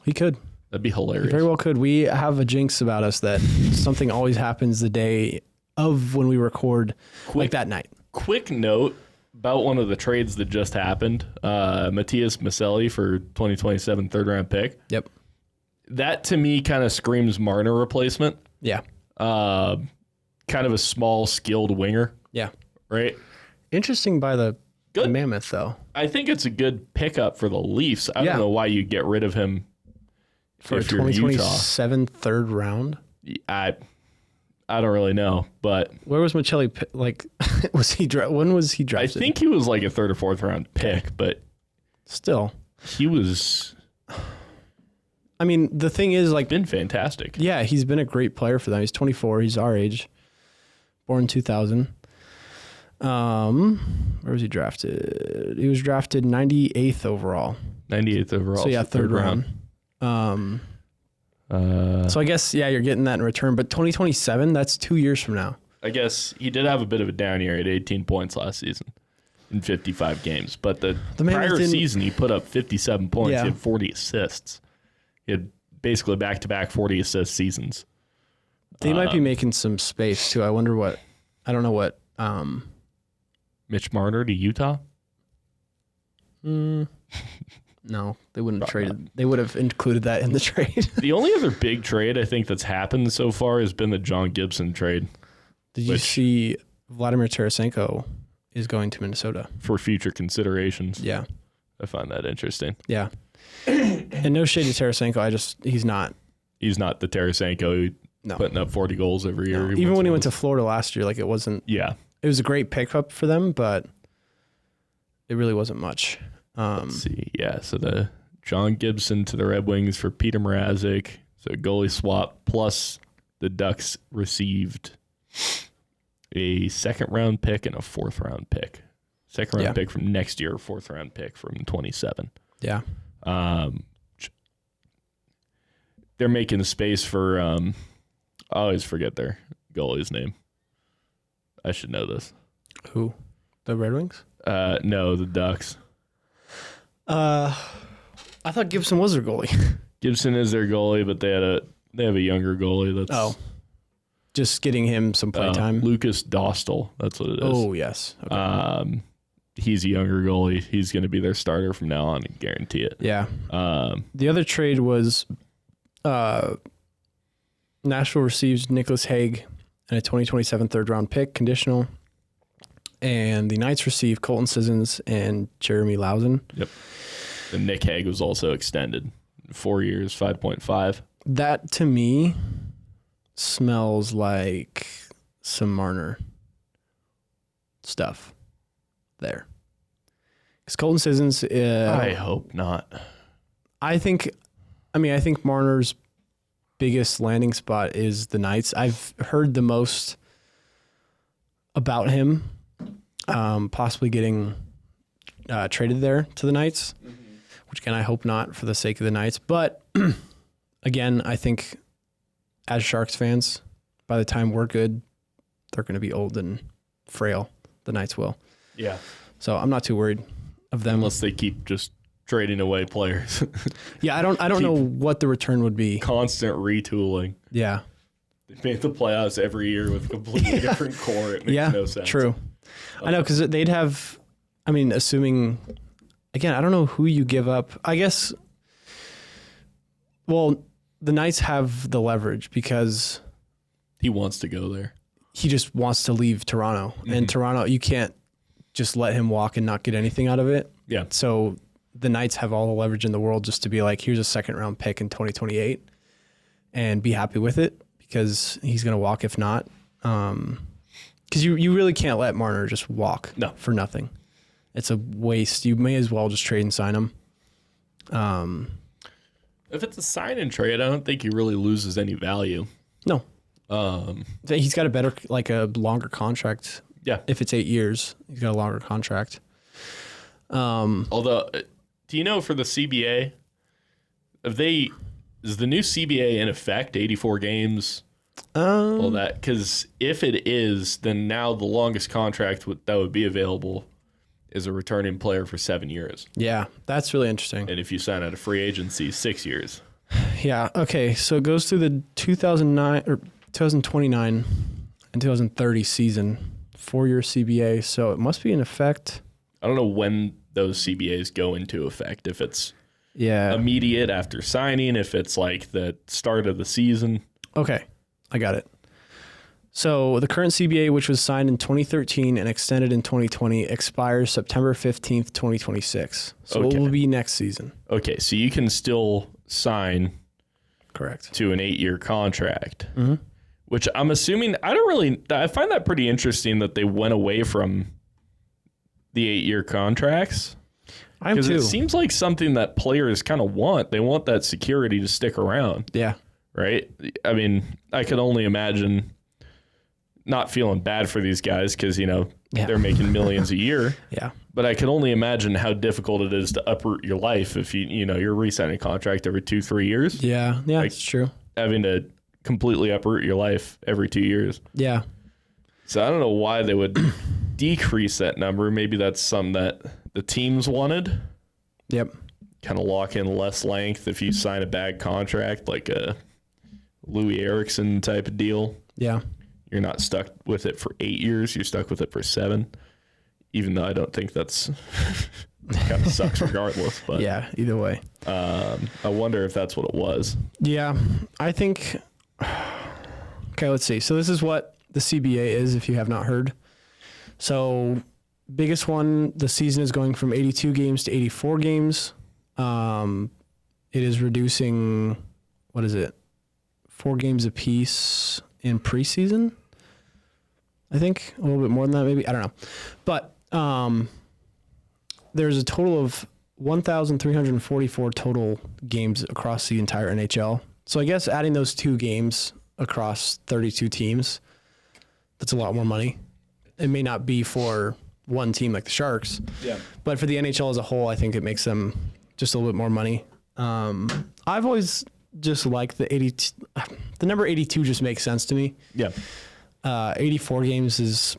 He could. That'd be hilarious. He very well could. We have a jinx about us that something always happens the day of when we record, like that night. Quick note about one of the trades that just happened. Matthias Maselli for 2027 third round pick. Yep. That to me kind of screams Marner replacement. Yeah. Kind of a small, skilled winger. Yeah. Right? Interesting by the Mammoth, though. I think it's a good pickup for the Leafs. I don't know why you get rid of him for a 2027 third round. I don't really know, but... Where was Michelli? Like, when was he drafted? I think he was like a 3rd or 4th round pick, but... Still. He was... I mean, the thing is, like... Been fantastic. Yeah, he's been a great player for them. He's 24. He's our age. Born in 2000. Where was he drafted? He was drafted 98th overall. 98th overall. So, yeah, third round. So, I guess, yeah, you're getting that in return. But 2027, that's 2 years from now. I guess he did have a bit of a down year. He had 18 points last season in 55 games. But the prior season, he put up 57 points. Yeah. He had 40 assists. He had basically back-to-back 40 assist seasons. They might be making some space, too. I wonder what... I don't know what... Mitch Marner to Utah? No, they wouldn't have traded. They would have included that in the trade. The only other big trade I think that's happened so far has been the John Gibson trade. Did you see Vladimir Tarasenko is going to Minnesota for future considerations? Yeah, I find that interesting. Yeah, and no shade to Tarasenko. He's not. He's not the Tarasenko putting up 40 goals every year. Even when he went to Florida last year, like it wasn't. Yeah, it was a great pickup for them, but it really wasn't much. Let's see. Yeah, so the John Gibson to the Red Wings for Peter Mrazek. So goalie swap, plus the Ducks received a second-round pick and a fourth-round pick. Second-round pick from next year, fourth-round pick from 27. Yeah. They're making space for, I always forget their goalie's name. I should know this. Who? The Red Wings? No, the Ducks. I thought Gibson was their goalie. Gibson is their goalie, but they have a younger goalie that's just getting him some play time. Lucas Dostal, that's what it is. Oh yes. Okay. He's a younger goalie. He's going to be their starter from now on, I guarantee it. Yeah. The other trade was Nashville receives Nicholas Hague and a 2027 third-round pick, conditional. And the Knights receive Colton Sissons and Jeremy Lausen. Yep. And Nick Hague was also extended. 4 years, 5.5. That, to me, smells like some Marner stuff there. Because Colton Sissons... I hope not. I think Marner's biggest landing spot is the Knights. I've heard the most about him possibly getting traded there to the Knights, which, again, I hope not for the sake of the Knights. But, again, I think as Sharks fans, by the time we're good, they're going to be old and frail. The Knights will. Yeah. So I'm not too worried of them. Unless they keep just trading away players. Yeah, I don't know what the return would be. Constant retooling. Yeah. They made the playoffs every year with a completely different core. It makes no sense. True. I know, because they'd have, assuming, again, I don't know who you give up. I guess, well, the Knights have the leverage because he wants to go there. He just wants to leave Toronto. Mm-hmm. And Toronto, you can't just let him walk and not get anything out of it. Yeah. So the Knights have all the leverage in the world just to be like, here's a second-round pick in 2028 and be happy with it because he's going to walk if not. Because you really can't let Marner just walk for nothing. It's a waste. You may as well just trade and sign him. If it's a sign and trade, I don't think he really loses any value. No. He's got a longer contract. Yeah. If it's 8 years, he's got a longer contract. Although, do you know for the CBA, is the new CBA in effect, 84 games? All that, because if it is, then now the longest contract that would be available is a returning player for 7 years. Yeah, that's really interesting. And if you sign out of free agency, 6 years. Yeah. Okay. So it goes through the 2009 or 2029 and 2030 season, 4-year CBA. So it must be in effect. I don't know when those CBAs go into effect. If it's immediate after signing, if it's like the start of the season. Okay. I got it. So the current CBA, which was signed in 2013 and extended in 2020, expires September 15th, 2026. So it will be next season. Okay, so you can still sign correct to an 8-year contract, which I'm assuming, I find that pretty interesting that they went away from the 8-year contracts. I am too. Because it seems like something that players kind of want. They want that security to stick around. Yeah. Right? I could only imagine not feeling bad for these guys because, they're making millions a year. Yeah. But I can only imagine how difficult it is to uproot your life if you're re-signing a contract every 2-3 years. Yeah. Yeah, it's true. Having to completely uproot your life every 2 years. Yeah. So I don't know why they would decrease that number. Maybe that's something that the teams wanted. Yep. Kind of lock in less length if you sign a bad contract, like a Louis Eriksson type of deal. Yeah. You're not stuck with it for 8 years. You're stuck with it for 7, even though I don't think that's kind of sucks regardless. But Yeah, either way. I wonder if that's what it was. Yeah, I think. Okay, let's see. So this is what the CBA is, if you have not heard. So biggest one, the season is going from 82 games to 84 games. It is reducing, 4 games apiece in preseason? I think a little bit more than that, maybe. I don't know. But there's a total of 1,344 total games across the entire NHL. So I guess adding those 2 games across 32 teams, that's a lot more money. It may not be for one team like the Sharks, but for the NHL as a whole, I think it makes them just a little bit more money. I've always just liked the 82. The number 82 just makes sense to me. Yeah. 84 games is,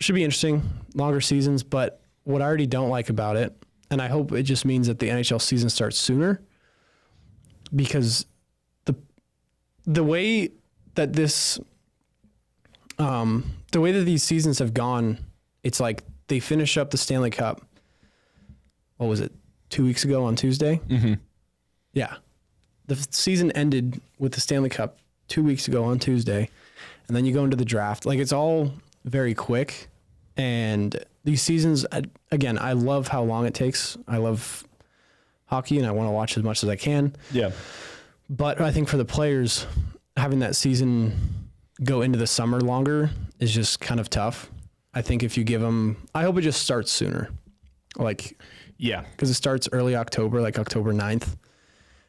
should be interesting, longer seasons, but what I already don't like about it, and I hope it just means that the NHL season starts sooner, because the way that these seasons have gone, it's like they finish up the Stanley Cup. What was it? 2 weeks ago on Tuesday? Mm-hmm. Yeah. The season ended with the Stanley Cup 2 weeks ago on Tuesday, and then you go into the draft. Like, it's all very quick. And these seasons, again, I love how long it takes. I love hockey, and I want to watch as much as I can. Yeah. But I think for the players, having that season go into the summer longer is just kind of tough. I think if you give them, I hope it just starts sooner. Yeah. Because it starts early October, like October 9th.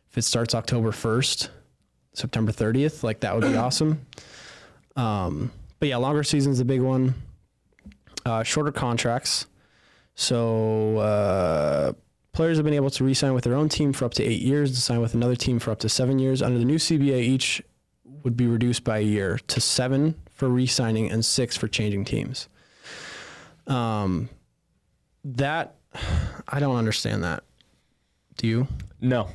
If it starts October 1st, September 30th, that would be awesome. But yeah, longer season's the big one. Shorter contracts. So players have been able to re-sign with their own team for up to 8 years and sign with another team for up to 7 years. Under the new CBA, each would be reduced by a year to 7 for re-signing and 6 for changing teams. That, I don't understand that. Do you? No.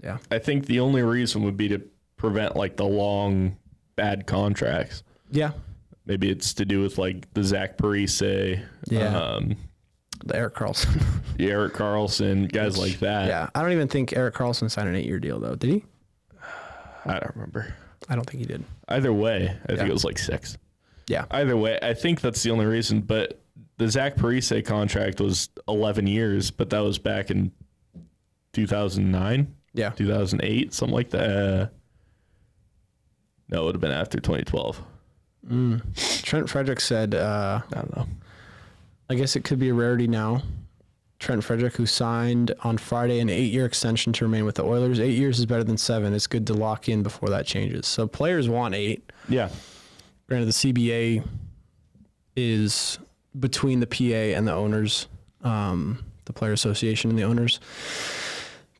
Yeah. I think the only reason would be to prevent the long bad contracts. Yeah. Maybe it's to do with the Zach Parise, the Erik Karlsson. Erik Karlsson, guys like that. Yeah. I don't even think Erik Karlsson signed an 8-year deal, though. Did he? I don't remember. I don't think he did. Either way, I think it was 6. Yeah. Either way, I think that's the only reason. But the Zach Parise contract was 11 years, but that was back in 2009. Yeah. 2008, something like that. No, it would have been after 2012. Trent Frederick said, I don't know. I guess it could be a rarity now. Trent Frederick, who signed on Friday an 8-year extension to remain with the Oilers. 8 years is better than 7. It's good to lock in before that changes. So players want 8. Yeah. Granted, the CBA is between the PA and the owners, the Player Association and the owners.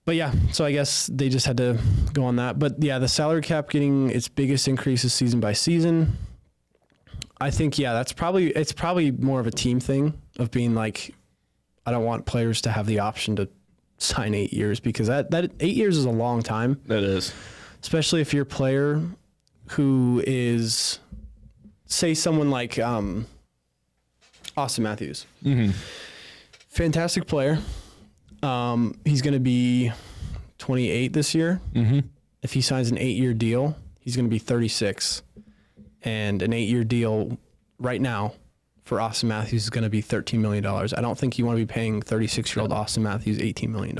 But yeah, so I guess they just had to go on that. But yeah, the salary cap getting its biggest increases season by season. I think, it's probably more of a team thing of being I don't want players to have the option to sign 8 years, because that 8 years is a long time. That is. Especially if you're a player who is, say, someone like Austin Matthews. Mm-hmm. Fantastic player. He's going to be 28 this year. Mm-hmm. If he signs an 8-year deal, he's going to be 36. And an 8-year deal right now for Austin Matthews is going to be $13 million. I don't think you want to be paying 36-year-old Austin Matthews $18 million.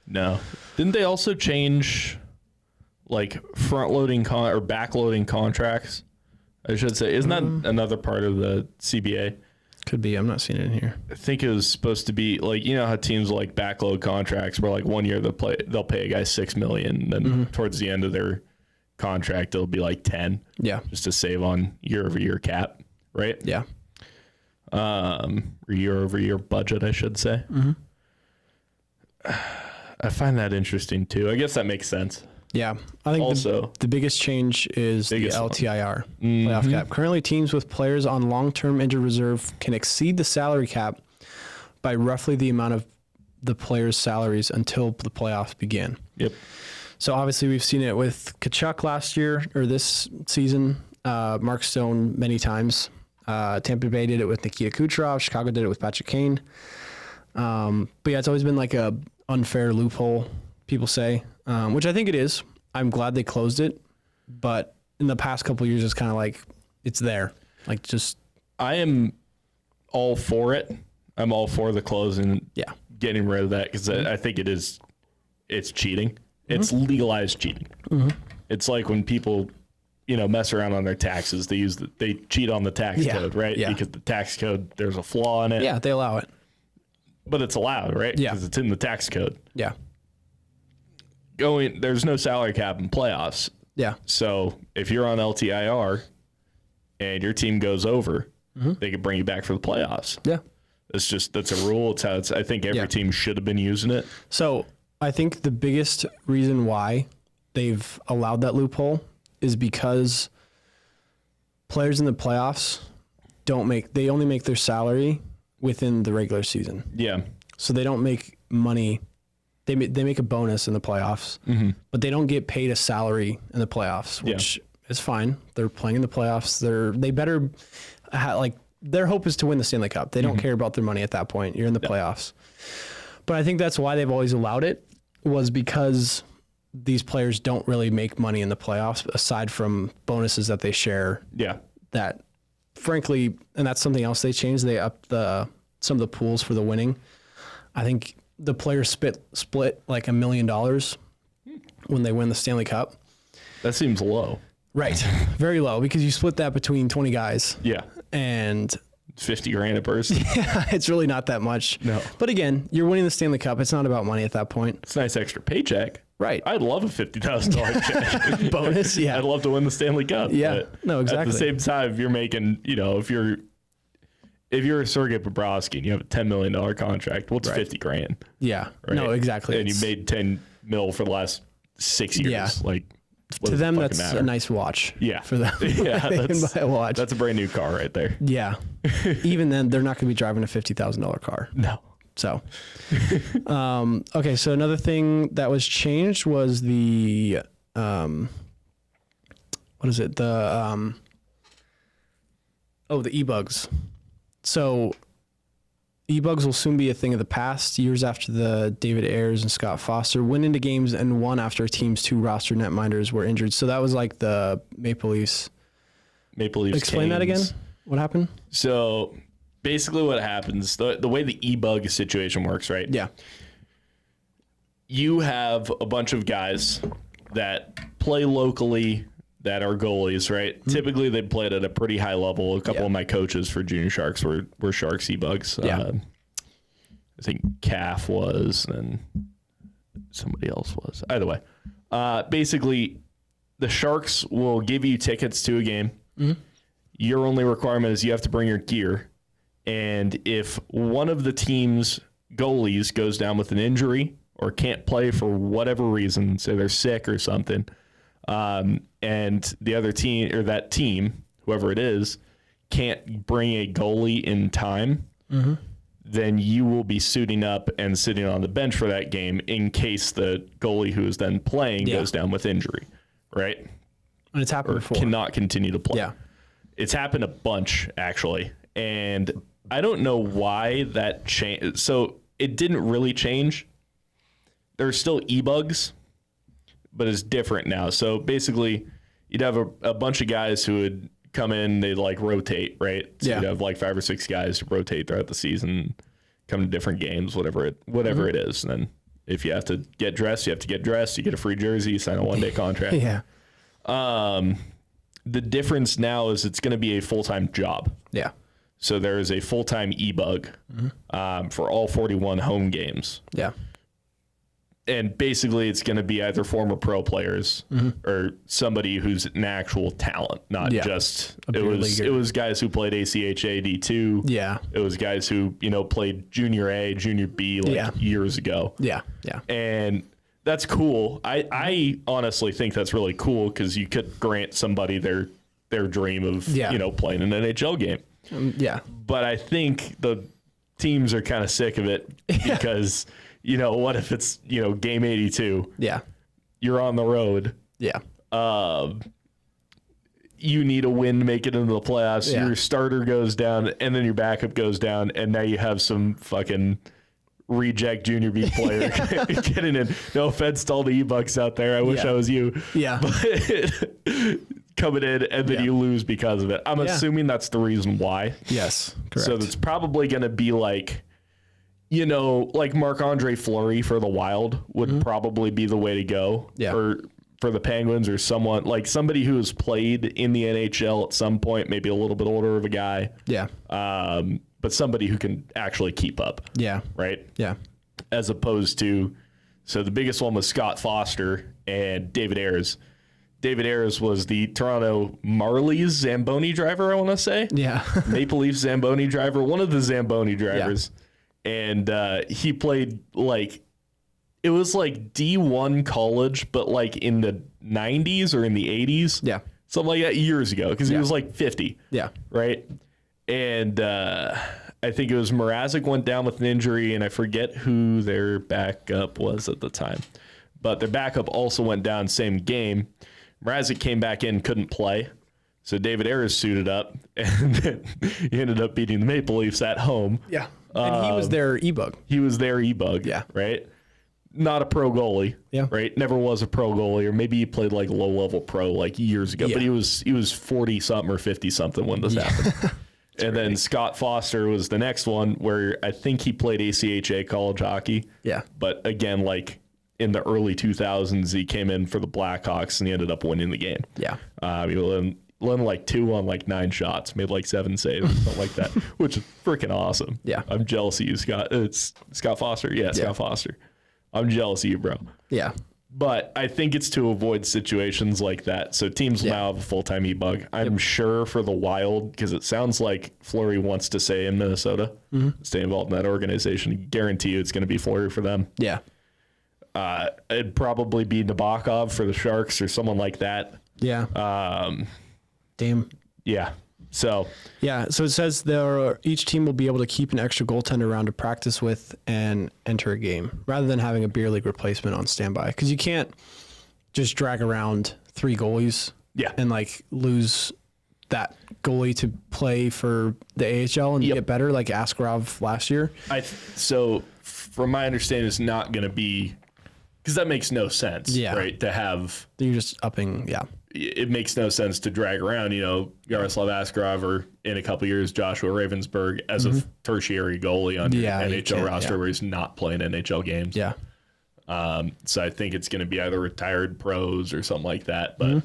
No. Didn't they also change front-loading or back-loading contracts? I should say. Isn't that another part of the CBA? Could be. I'm not seeing it in here. I think it was supposed to be how teams backload contracts where 1 year they'll pay a guy $6 million, then towards the end of their contract it'll be 10. Yeah. Just to save on year-over-year cap, right? Yeah. Or year-over-year budget, I should say. Mm-hmm. I find that interesting too. I guess that makes sense. Yeah. I think also the biggest change is the LTIR playoff cap. Currently, teams with players on long-term injured reserve can exceed the salary cap by roughly the amount of the players' salaries until the playoffs begin. Yep. So obviously we've seen it with Tkachuk last year or this season, Mark Stone many times. Tampa Bay did it with Nikita Kucherov. Chicago did it with Patrick Kane. But yeah, it's always been like a unfair loophole, people say, which I think it is. I'm glad they closed it, but in the past couple of years, it's kind of like it's there. Like just, I am all for it. I'm all for the closing, getting rid of that because I think it's cheating. It's legalized cheating. It's like when people, mess around on their taxes. They cheat on the tax code, right? Yeah. Because the tax code, there's a flaw in it. Yeah, they allow it. But it's allowed, right? Yeah. Because it's in the tax code. Yeah. There's no salary cap in playoffs. Yeah. So if you're on LTIR and your team goes over, they could bring you back for the playoffs. Yeah. That's a rule. It's how I think every team should have been using it. So I think the biggest reason why they've allowed that loophole is because players in the playoffs they only make their salary within the regular season. Yeah. So they don't make money. They make a bonus in the playoffs, but they don't get paid a salary in the playoffs, which is fine. They're playing in the playoffs. They better their hope is to win the Stanley Cup. They don't care about their money at that point. You're in the playoffs. But I think that's why they've always allowed it, was because these players don't really make money in the playoffs aside from bonuses that they share. Yeah. That frankly, and that's something else they changed. They upped some of the pools for the winning. I think the players split like $1 million when they win the Stanley Cup. That seems low. Right. Very low, because you split that between 20 guys. Yeah. And $50,000 a person. Yeah, it's really not that much. No. But again, you're winning the Stanley Cup. It's not about money at that point. It's a nice extra paycheck. Right. I'd love a $50,000 check. Bonus, yeah. I'd love to win the Stanley Cup. Yeah. No, exactly. At the same time, if you're making, if you're a Sergei Bobrovsky and you have a $10 million contract, what's $50,000? Yeah. Right? No, exactly. And you made $10 million for the last 6 years. Yeah. Like, to them, that's a nice watch. Yeah. For them. Yeah. They can buy a watch. That's a brand new car right there. Yeah. Even then, they're not going to be driving a $50,000 car. No. So, okay. So another thing that was changed was the, what is it? The EBUGs. So EBUGs will soon be a thing of the past, years after the David Ayers and Scott Foster went into games and won after a team's 2 roster netminders were injured. So that was like the Maple Leafs. Explain that again. What happened? So basically what happens, the way the EBUG situation works, right? Yeah. You have a bunch of guys that play locally that are goalies, right? Mm-hmm. Typically they played at a pretty high level. A couple of my coaches for Junior Sharks were Sharks EBUGs. Yeah. I think Calf was, and somebody else was. Either way. Basically, the Sharks will give you tickets to a game. Mm-hmm. Your only requirement is you have to bring your gear. And if one of the team's goalies goes down with an injury or can't play for whatever reason, say they're sick or something, and the other team, or that team, whoever it is, can't bring a goalie in time, then you will be suiting up and sitting on the bench for that game in case the goalie who is then playing goes down with injury, right? And it's happened before. Cannot continue to play. Yeah. It's happened a bunch, actually. And I don't know why that changed. So it didn't really change. There's still EBUGs, but it's different now. So basically, you'd have a bunch of guys who would come in, they'd like rotate, right? So you'd have like 5 or 6 guys rotate throughout the season, come to different games, whatever it is. And then if you have to get dressed, you have to get dressed. You get a free jersey, you sign a 1-day contract. Yeah. The difference now is it's going to be a full-time job. Yeah. So there is a full-time EBUG for all 41 home games. Yeah. And basically it's going to be either former pro players or somebody who's an actual talent, not just it was guys who played ACHA D2. Yeah. It was guys who, played junior A, junior B years ago. Yeah. Yeah. And that's cool. I honestly think that's really cool because you could grant somebody their dream of playing an NHL game. Yeah. But I think the teams are kind of sick of it because what if it's game 82? Yeah. You're on the road. Yeah. You need a win to make it into the playoffs. Yeah. Your starter goes down, and then your backup goes down, and now you have some fucking reject junior B player getting in. No offense to all the EBUGs out there. I wish I was you. Yeah. But coming in and then you lose because of it. I'm assuming that's the reason why. Yes, correct. So it's probably going to be like, like Marc-Andre Fleury for the Wild would probably be the way to go. Yeah. Or for the Penguins, or someone like somebody who has played in the NHL at some point, maybe a little bit older of a guy. Yeah. But somebody who can actually keep up. Yeah. Right? Yeah. As opposed to, so the biggest one was Scott Foster and David Ayres. David Ayres was the Toronto Marlies Zamboni driver, I want to say. Yeah. Maple Leaf Zamboni driver, one of the Zamboni drivers. Yeah. And he played it was like D1 college, but like in the 90s or in the 80s. Yeah. Something like that years ago, because he was like 50. Yeah. Right? And I think it was Mrazek went down with an injury, and I forget who their backup was at the time. But their backup also went down same game. Mrazek came back in, couldn't play. So David Ayres suited up, and then he ended up beating the Maple Leafs at home. Yeah. And he was their EBUG. He was their EBUG. Yeah. Right? Not a pro goalie. Yeah. Right? Never was a pro goalie, or maybe he played like low-level pro like years ago. Yeah. But he was 40-something or 50-something when this happened. And then Scott Foster was the next one, where I think he played ACHA college hockey. Yeah. But again, like in the early 2000s, he came in for the Blackhawks and he ended up winning the game. Yeah. He won like 2 on like 9 shots, made like 7 saves, something like that, which is freaking awesome. Yeah. I'm jealous of you, Scott. It's Scott Foster. Yeah, Scott Foster. I'm jealous of you, bro. Yeah. But I think it's to avoid situations like that. So teams now have a full-time EBUG. I'm sure for the Wild, because it sounds like Fleury wants to stay in Minnesota, stay involved in that organization. Guarantee you it's going to be Fleury for them. Yeah. It'd probably be Nabokov for the Sharks or someone like that. Yeah. Damn. Yeah. So it says each team will be able to keep an extra goaltender around to practice with and enter a game, rather than having a beer league replacement on standby. Because you can't just drag around 3 goalies and like lose that goalie to play for the AHL and get better, like Askarov last year. So from my understanding, it's not going to be, because that makes no sense, right? To have, you're just upping, it makes no sense to drag around, Yaroslav Askarov, or in a couple of years, Joshua Ravensburg as a tertiary goalie on your NHL roster where he's not playing NHL games. Yeah. So I think it's going to be either retired pros or something like that, but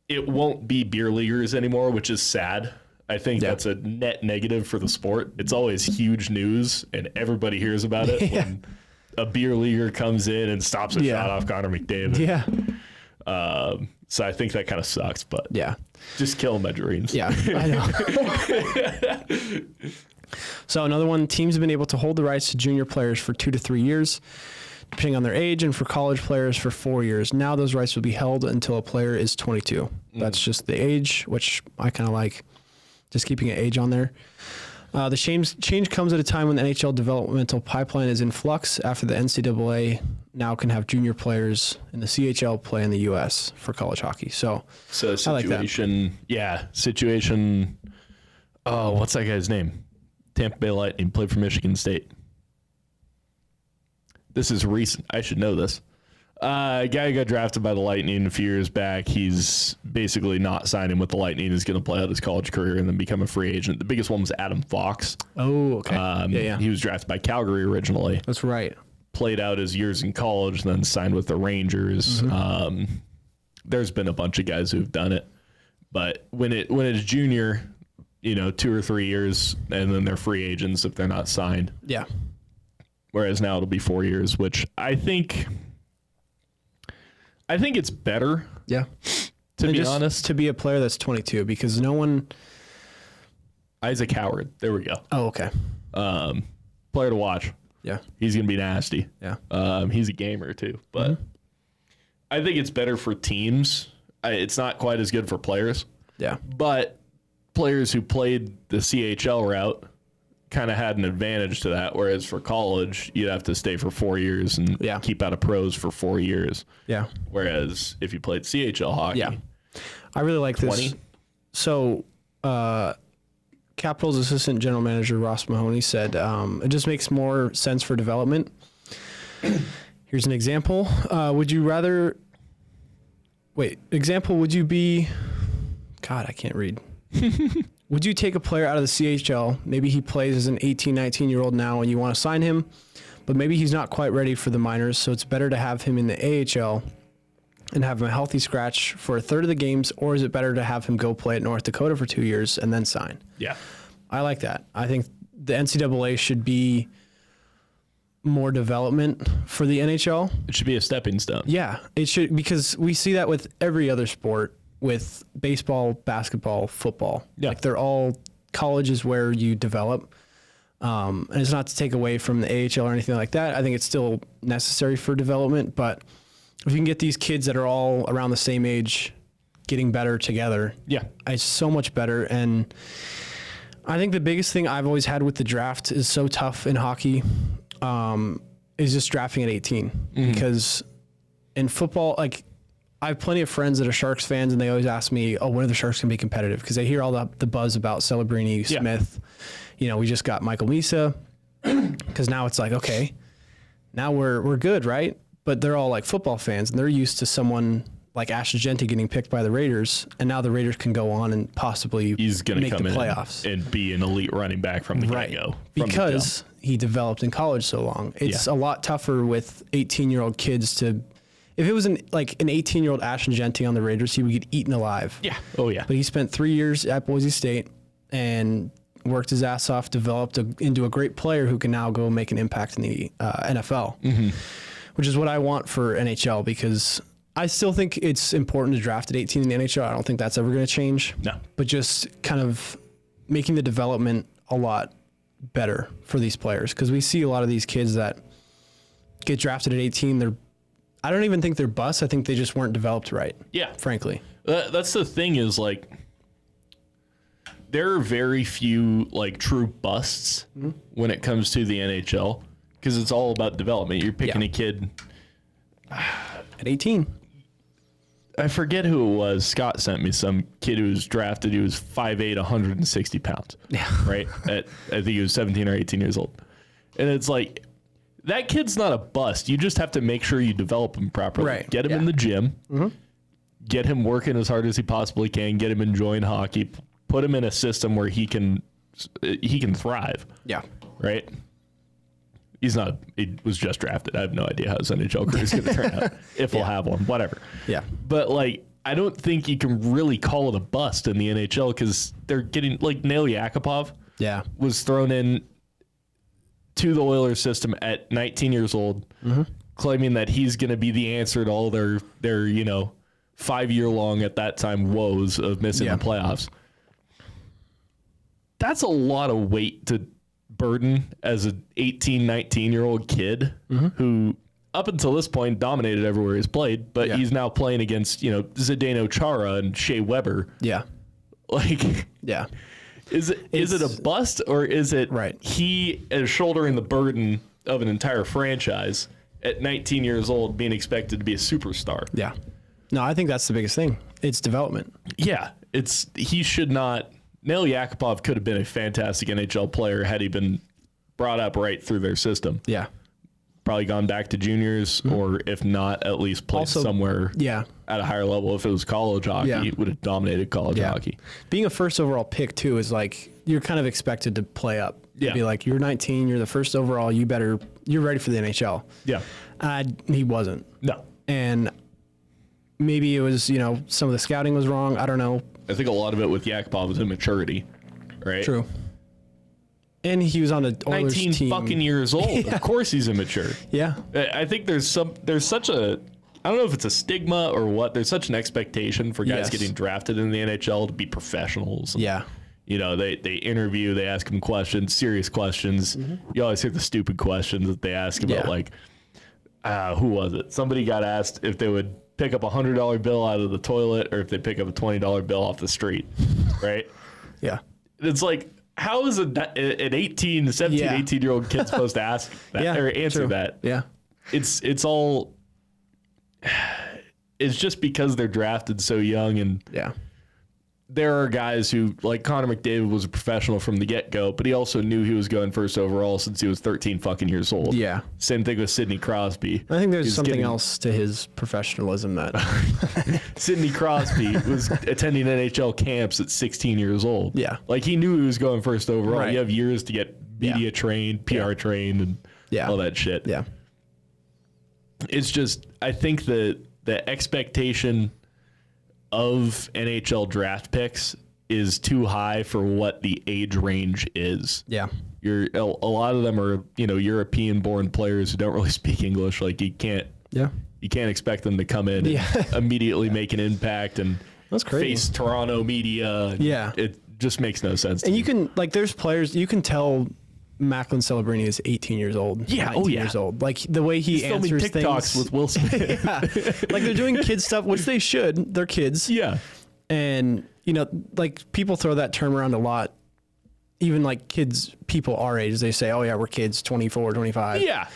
it won't be beer leaguers anymore, which is sad. I think that's a net negative for the sport. It's always huge news and everybody hears about it when a beer leaguer comes in and stops a shot off Connor McDavid. Yeah. So I think that kind of sucks, but just killing my dreams. Yeah, I know. So another one, teams have been able to hold the rights to junior players for 2 to 3 years, depending on their age, and for college players for 4 years. Now those rights will be held until a player is 22. That's just the age, which I kind of like, just keeping an age on there. The change comes at a time when the NHL developmental pipeline is in flux after the NCAA now can have junior players in the CHL play in the U.S. for college hockey. So situation, situation. Oh, what's that guy's name? Tampa Bay Lightning, played for Michigan State. This is recent. I should know this. A guy who got drafted by the Lightning a few years back. He's basically not signing with the Lightning. He's going to play out his college career and then become a free agent. The biggest one was Adam Fox. Oh, okay. He was drafted by Calgary originally. That's right. Played out his years in college, and then signed with the Rangers. There's been a bunch of guys who've done it, but when it's junior, 2 or 3 years, and then they're free agents if they're not signed. Yeah. Whereas now it'll be 4 years, which I think it's better. Yeah. To be honest, to be a player that's 22, because no one. Isaac Howard. There we go. Oh, okay. Player to watch. Yeah. He's going to be nasty. Yeah. He's a gamer too, but I think it's better for teams. It's not quite as good for players. Yeah. But players who played the CHL route kind of had an advantage to that, whereas for college, you'd have to stay for 4 years and keep out of pros for 4 years. Yeah. Whereas if you played CHL hockey. Yeah. I really like 20? this. So, Capitals assistant general manager Ross Mahoney said it just makes more sense for development. Here's an example. Would you be... God, I can't read. Would you take a player out of the CHL? Maybe he plays as an 18, 19-year-old now and you want to sign him, but maybe he's not quite ready for the minors, so it's better to have him in the AHL and have him a healthy scratch for a third of the games, or is it better to have him go play at North Dakota for 2 years and then sign? Yeah. I like that. I think the NCAA should be more development for the NHL. It should be a stepping stone. Yeah, it should, because we see that with every other sport, with baseball, basketball, football. Yeah. Like they're all colleges where you develop. And it's not to take away from the AHL or anything like that. I think it's still necessary for development, but if you can get these kids that are all around the same age getting better together, yeah, it's so much better. And I think the biggest thing I've always had with the draft is so tough in hockey, is just drafting at 18. Because in football, like, I have plenty of friends that are Sharks fans, and they always ask me, oh, when are the Sharks going to be competitive? Because they hear all the buzz about Celebrini, Smith. You know, we just got Michael Misa. Because now it's like, okay, now we're good, right? But they're all like football fans, and they're used to someone like Ashton Genty getting picked by the Raiders, and now the Raiders can go on and possibly make the playoffs and be an elite running back from the get-go. Because he developed in college so long. It's a lot tougher with 18-year-old kids to... If it was an 18-year-old Ashton Genty on the Raiders, he would get eaten alive. Yeah. Oh, yeah. But he spent 3 years at Boise State and worked his ass off, developed into a great player who can now go make an impact in the NFL, which is what I want for NHL, because I still think it's important to draft at 18 in the NHL. I don't think that's ever going to change. No. But just kind of making the development a lot better for these players, because we see a lot of these kids that get drafted at 18, I don't even think they're busts. I think they just weren't developed right. Yeah. Frankly. That's the thing is, like, there are very few, like, true busts when it comes to the NHL, because it's all about development. You're picking a kid at 18. I forget who it was. Scott sent me some kid who was drafted. He was 5'8", 160 pounds. Yeah. Right? I think he was 17 or 18 years old. And it's like... That kid's not a bust. You just have to make sure you develop him properly. Right. Get him in the gym. Get him working as hard as he possibly can. Get him enjoying hockey. Put him in a system where he can thrive. Yeah. Right? He was just drafted. I have no idea how his NHL career is going to turn out. If we'll have one. Whatever. Yeah. But, like, I don't think you can really call it a bust in the NHL, because they're getting... Like, Nail Yakupov was thrown in to the Oilers system at 19 years old, claiming that he's going to be the answer to all their 5-year-long at that time woes of missing the playoffs. That's a lot of weight to burden as an 18, 19-year-old kid who, up until this point, dominated everywhere he's played, but he's now playing against, Zdeno Chara and Shea Weber. Yeah. Like, yeah. Is it a bust, or is it he is shouldering the burden of an entire franchise at 19 years old being expected to be a superstar? Yeah. No, I think that's the biggest thing. It's development. Yeah. He should not... Nail Yakupov could have been a fantastic NHL player had he been brought up right through their system. Yeah. Probably gone back to juniors, or if not, at least played somewhere at a higher level. If it was college hockey, it would have dominated college hockey. Being a first overall pick, too, is like, you're kind of expected to play up. Yeah. Be like, you're 19, you're the first overall, you're ready for the NHL. Yeah. He wasn't. No. And maybe it was, some of the scouting was wrong. I don't know. I think a lot of it with Yakupov was immaturity, right? True. And he was on the Oilers 19 team. Fucking years old. Yeah. Of course he's immature. Yeah. I think there's such a, I don't know if it's a stigma or what. There's such an expectation for guys getting drafted in the NHL to be professionals. Yeah. They interview, they ask them questions, serious questions. You always hear the stupid questions that they ask about, like, who was it? Somebody got asked if they would pick up a $100 bill out of the toilet or if they pick up a $20 bill off the street, right? Yeah. It's like, how is an 18-year-old kid supposed to ask that or answer that? Yeah. It's just because they're drafted so young, and there are guys who, like Connor McDavid was a professional from the get-go, but he also knew he was going first overall since he was 13 fucking years old. Yeah. Same thing with Sidney Crosby. I think there's something else to his professionalism that Sidney Crosby was attending NHL camps at 16 years old. Yeah. Like, he knew he was going first overall. Right. You have years to get media trained, PR trained, and all that shit. Yeah. It's just, I think the expectation of NHL draft picks is too high for what the age range is. Yeah. A lot of them are, European born players who don't really speak English. Like, you can't expect them to come in and immediately make an impact and that's crazy. Face Toronto media. Yeah. It just makes no sense. And you can, like, there's players, you can tell Macklin Celebrini is 18 years old. Yeah. 19 years old. Like, the way he answers TikToks things. with Will Smith. Yeah. Like, they're doing kid stuff, which they should. They're kids. Yeah. And, like, people throw that term around a lot. Even, like, people our age, they say, oh, yeah, we're kids, 24, 25. Yeah.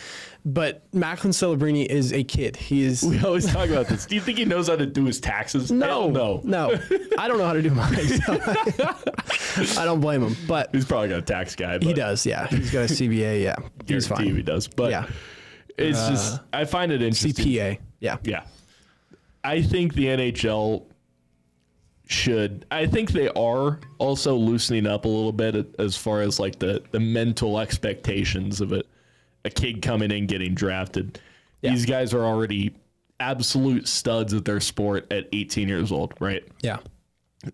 But Macklin Celebrini is a kid. He is. We always talk about this. Do you think he knows how to do his taxes? No. Hell no. I don't know how to do mine. So I don't blame him. But he's probably got a tax guy. But he does, yeah. He's got a CBA, yeah. He's fine. He does. But it's just, I find it interesting. CPA, yeah. Yeah. I think the NHL I think they are also loosening up a little bit as far as like the mental expectations of it. A kid coming in getting drafted. Yeah. These guys are already absolute studs at their sport at 18 years old, right? Yeah.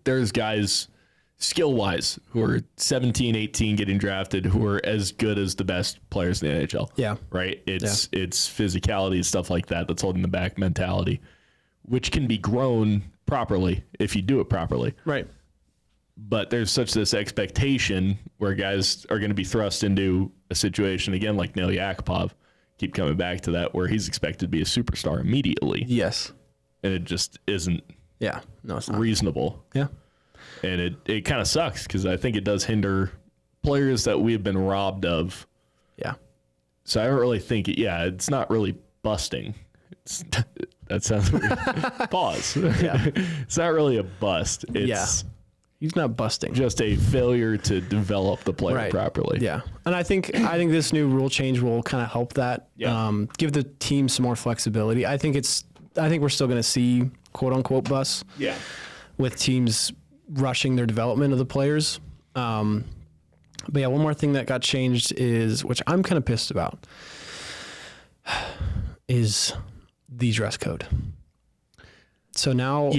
There's guys skill-wise who are 17, 18 getting drafted who are as good as the best players in the NHL. Yeah. Right? It's physicality, stuff like that that's holding them back, mentality, which can be grown properly if you do it properly. Right. But there's such this expectation where guys are going to be thrust into a situation, again, like Nail Yakupov, keep coming back to that, where he's expected to be a superstar immediately. Yes. And it just isn't it's not reasonable. Yeah. And it kind of sucks because I think it does hinder players that we have been robbed of. Yeah. So I don't really think it's not really busting. That sounds weird. Pause. Yeah. It's not really a bust. It's he's not busting. Just a failure to develop the player properly. Yeah. And I think this new rule change will kind of help that. Yeah. Give the team some more flexibility. I think we're still going to see quote unquote busts. Yeah. With teams rushing their development of the players. But yeah, one more thing that got changed is, which I'm kind of pissed about, is the dress code. So now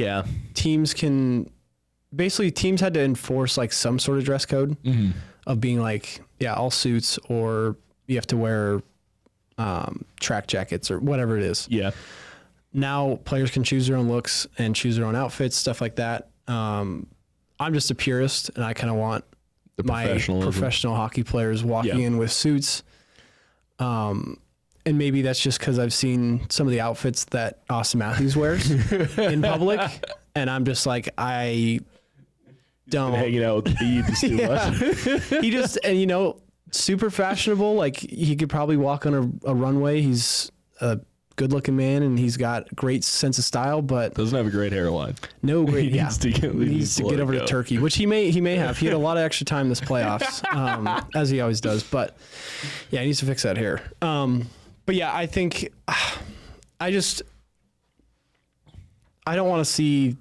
teams had to enforce like some sort of dress code of being like, all suits, or you have to wear track jackets or whatever it is. Yeah. Now players can choose their own looks and choose their own outfits, stuff like that. I'm just a purist, and I kind of want my professional hockey players walking in with suits. And maybe that's just because I've seen some of the outfits that Austin Matthews wears in public, and I'm just like, I don't. Hanging out with the Thebes too much. He just, and super fashionable. Like, he could probably walk on a runway. He's a good-looking man, and he's got a great sense of style, but doesn't have a great hairline. No great. He needs to get over to Turkey, which he may have. He had a lot of extra time this playoffs, as he always does. But yeah, he needs to fix that hair. But yeah, I think I don't want to see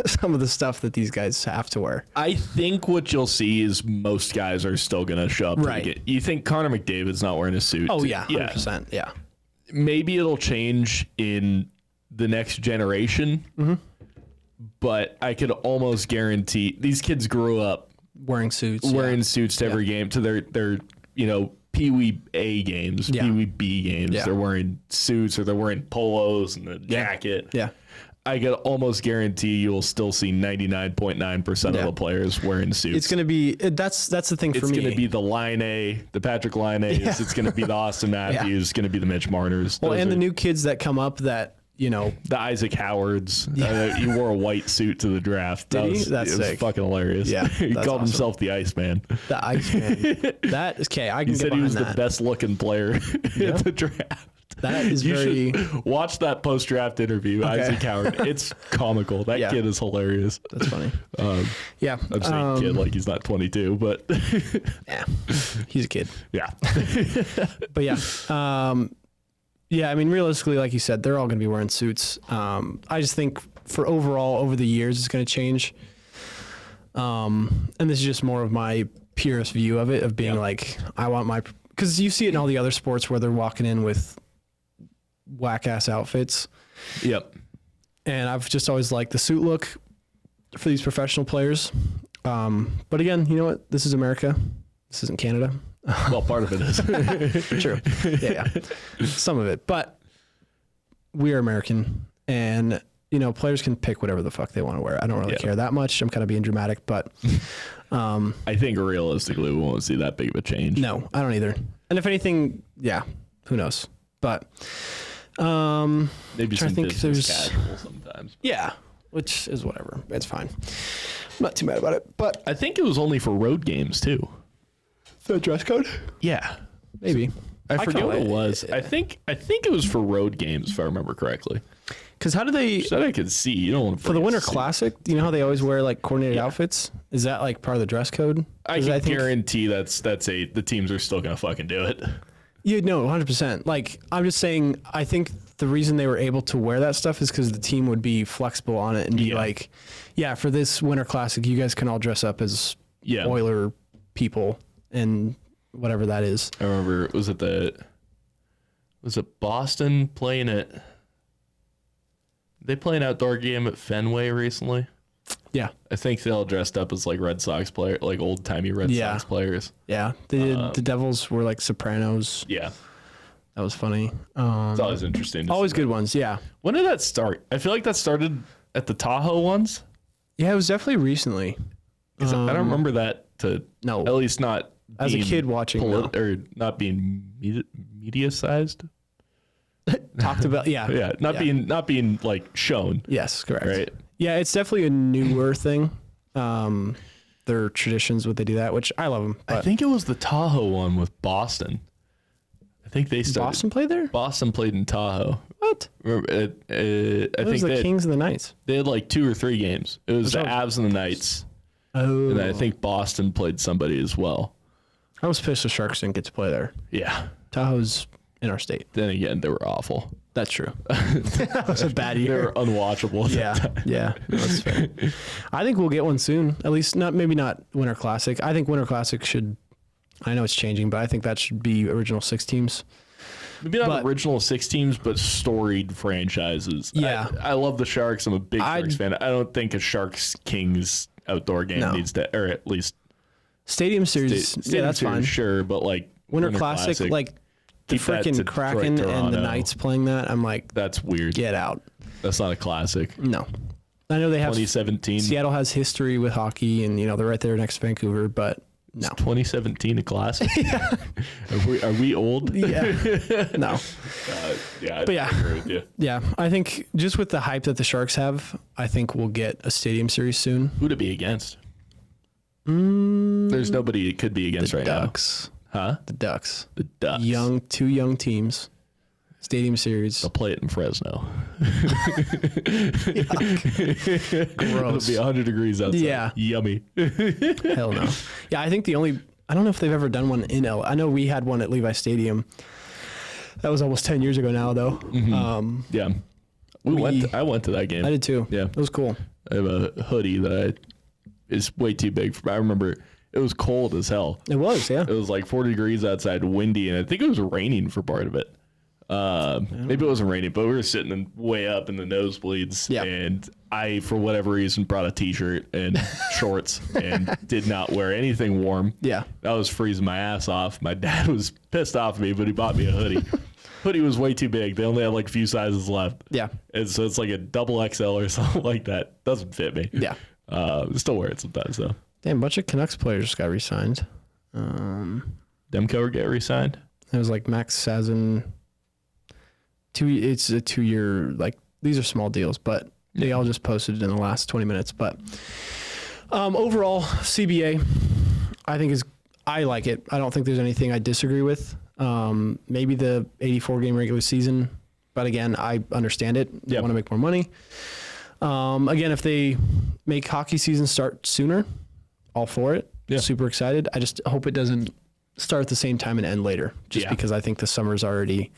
some of the stuff that these guys have to wear. I think what you'll see is most guys are still going to show up. Right. You think Connor McDavid's not wearing a suit? Oh yeah, 100%. Yeah. Maybe it'll change in the next generation, but I could almost guarantee these kids grew up wearing suits to every game, to their Pee Wee A games, Pee Wee B games. Yeah. They're wearing suits, or they're wearing polos and a jacket. Yeah. I could almost guarantee you'll still see 99.9% of the players wearing suits. It's going to be, that's the thing for me. It's going to be the Laine, the Patrick Laine. Yeah. It's going to be the Austin Matthews. It's going to be the Mitch Marners. Well, and the new kids that come up that, the Isaac Howards. He wore a white suit to the draft. That's it was fucking hilarious. Yeah, he called himself the Iceman. The Iceman. That is okay. I can. He said he was the best looking player at the draft. That is You should watch that post-draft interview, Isaac Howard. It's comical. That kid is hilarious. That's funny. Yeah. I'm saying kid like he's not 22, but yeah, he's a kid. Yeah. But yeah. Yeah, I mean, realistically, like you said, they're all going to be wearing suits. I just think for overall, over the years, it's going to change. And this is just more of my purest view of it, of being like, I want my... Because you see it in all the other sports where they're walking in with whack-ass outfits. Yep. And I've just always liked the suit look for these professional players. But again, you know what? This is America. This isn't Canada. Well, part of it is. True. Yeah. Some of it. But we are American. And, you know, players can pick whatever the fuck they want to wear. I don't really care that much. I'm kind of being dramatic, but... I think realistically we won't see that big of a change. No, I don't either. And if anything, who knows? But... maybe some business casual sometimes. Yeah, which is whatever. It's fine. I'm not too mad about it. But I think it was only for road games too. The dress code? Yeah, maybe. I forget what it was. I think it was for road games, if I remember correctly. Because how do they? So that I could see. You don't want to for the Winter Classic. You know how they always wear like coordinated outfits? Is that like part of the dress code? I can guarantee the teams are still gonna fucking do it. You know, 100%. Like, I'm just saying, I think the reason they were able to wear that stuff is because the team would be flexible on it and be like, yeah, for this Winter Classic, you guys can all dress up as Oiler people and whatever that is. I remember, was it Boston playing it? They play an outdoor game at Fenway recently. Yeah. I think they all dressed up as like Red Sox player, like old timey Red Sox players. Yeah. They did, the Devils were like Sopranos. Yeah. That was funny. It's always interesting. Always good ones. Yeah. When did that start? I feel like that started at the Tahoe ones. Yeah, it was definitely recently. I don't remember that at least not as a kid watching or not being media sized. Talked about not being like shown. Yes, correct. Right. Yeah, it's definitely a newer thing. Their traditions would they do that, which I love them. I think it was the Tahoe one with Boston. I think they started. Boston played there? Boston played in Tahoe. What? Remember, I think the Kings and the Knights. They had like 2 or 3 games. It was the Avs and the Knights. Oh. And I think Boston played somebody as well. I was pissed the Sharks didn't get to play there. Yeah. Tahoe's in our state. Then again, they were awful. That's true. That was a bad year. They were unwatchable. Yeah, that's fair. I think we'll get one soon. At least maybe not Winter Classic. I think Winter Classic should. I know it's changing, but I think that should be original 6 teams. Maybe not original 6 teams, but storied franchises. Yeah, I love the Sharks. I'm a big Sharks fan. I don't think a Sharks Kings outdoor game needs to, or at least Stadium Series. That's fine. Sure, but like Winter Classic, like. The freaking Kraken and the Knights playing that, I'm like, that's weird. Get out. That's not a classic. No. I know they have 2017. Seattle has history with hockey, and they're right there next to Vancouver, but no. Is 2017 a classic? Yeah. Are we old? Yeah. No. I agree with you. Yeah, I think just with the hype that the Sharks have, I think we'll get a Stadium Series soon. Who'd it be against? There's nobody it could be against right Ducks. now. Huh? The Ducks. The Ducks. 2 young teams. Stadium Series. They'll play it in Fresno. Gross. It'll be 100 degrees outside. Yeah. Yummy. Hell no. Yeah, I think I don't know if they've ever done one in LA. I know we had one at Levi Stadium. That was almost 10 years ago now, though. Mm-hmm. Yeah. I went to that game. I did too. Yeah. It was cool. I have a hoodie that is way too big for me. I remember it was cold as hell. It was, yeah. It was like 40 degrees outside, windy, and I think it was raining for part of it. Maybe it wasn't raining, but we were sitting way up in the nosebleeds, and I, for whatever reason, brought a T-shirt and shorts and did not wear anything warm. Yeah. I was freezing my ass off. My dad was pissed off at me, but he bought me a hoodie. Hoodie was way too big. They only had like a few sizes left. Yeah. And so it's like a double XL or something like that. Doesn't fit me. Yeah. Still wear it sometimes, though. Damn, a bunch of Canucks players got re-signed. Demko get re-signed? It was like Max Sazin. It's a 2-year, like, these are small deals, but they all just posted it in the last 20 minutes. But overall, CBA, I like it. I don't think there's anything I disagree with. Maybe the 84-game regular season. But again, I understand it. They want to make more money. Again, if they make hockey season start sooner, all for it. Yeah. Super excited. I just hope it doesn't start at the same time and end later, just because I think the summer's already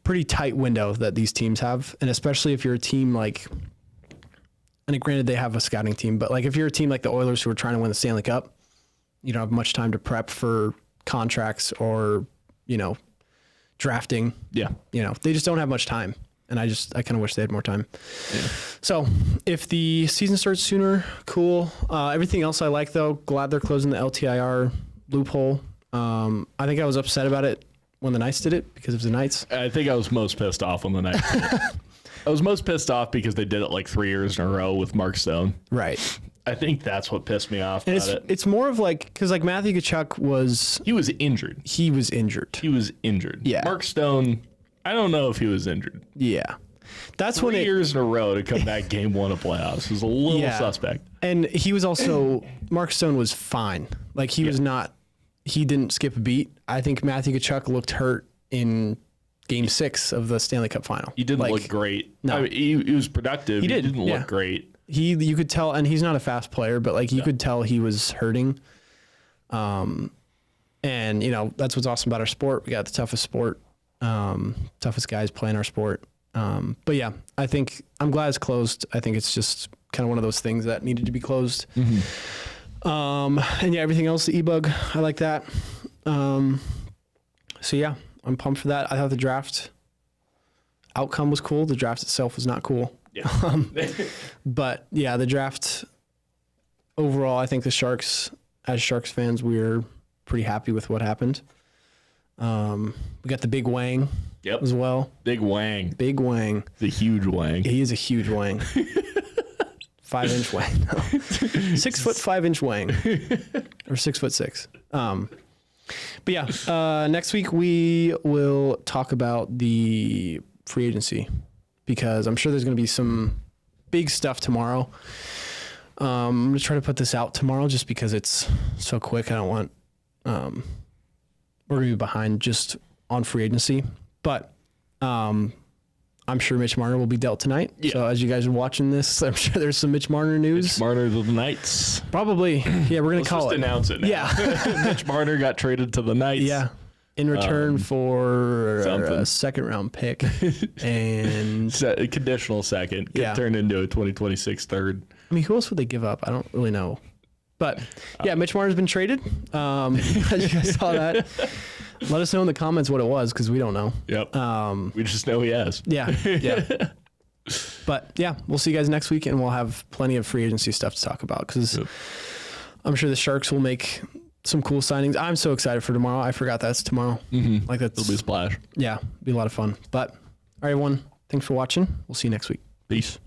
pretty tight window that these teams have. And especially if you're a team like, and granted they have a scouting team, but like if you're a team like the Oilers who are trying to win the Stanley Cup, you don't have much time to prep for contracts or, drafting. Yeah. They just don't have much time. And I kind of wish they had more time. Yeah. So if the season starts sooner, cool. Everything else I like, though. Glad they're closing the LTIR loophole. I think I was upset about it when the Knights did it because of the Knights. I think I was most pissed off when the Knights did it. I was most pissed off because they did it like 3 years in a row with Mark Stone. Right. I think that's what pissed me off and about it. It's more of like, because like Matthew Tkachuk was... He was injured. Yeah. Mark Stone... I don't know if he was injured. Yeah. That's 3 years in a row to come back game one of playoffs was a little suspect. And he was also, Mark Stone was fine. Like he was not, he didn't skip a beat. I think Matthew Tkachuk looked hurt in game 6 of the Stanley Cup final. He didn't look great. No. I mean, he was productive. He didn't look great. You could tell, and he's not a fast player, but like you could tell he was hurting. And that's what's awesome about our sport. We got the toughest sport. Toughest guys playing our sport. But yeah, I think I'm glad it's closed. I think it's just kind of one of those things that needed to be closed. Mm-hmm. And yeah, everything else, the EBUG, I like that. So yeah, I'm pumped for that. I thought the draft outcome was cool. The draft itself was not cool. Yeah. But yeah, the draft overall, I think the Sharks, as Sharks fans, we're pretty happy with what happened. We got the big Wang as well. Big Wang. The huge Wang. He is a huge Wang. 5-inch Wang. No. 6 foot 5-inch Wang. Or 6'6". But yeah, next week we will talk about the free agency because I'm sure there's going to be some big stuff tomorrow. I'm going to try to put this out tomorrow just because it's so quick. I don't want, we're going to be behind just on free agency, but I'm sure Mitch Marner will be dealt tonight. Yeah. So as you guys are watching this, I'm sure there's some Mitch Marner news. Mitch Marner to the Knights. Probably. Yeah, we're going to call it. Announce it now. Yeah. Mitch Marner got traded to the Knights. Yeah. In return for a second-round pick and a conditional second. Get turned into a 2026 third. I mean, who else would they give up? I don't really know. But yeah, Mitch Marner's been traded. You guys saw that. Let us know in the comments what it was because we don't know. Yep. We just know he has. Yeah. Yeah. But yeah, we'll see you guys next week and we'll have plenty of free agency stuff to talk about because I'm sure the Sharks will make some cool signings. I'm so excited for tomorrow. I forgot that's tomorrow. Mm-hmm. Like that'll be a splash. Yeah. Be a lot of fun. But all right, everyone. Thanks for watching. We'll see you next week. Peace.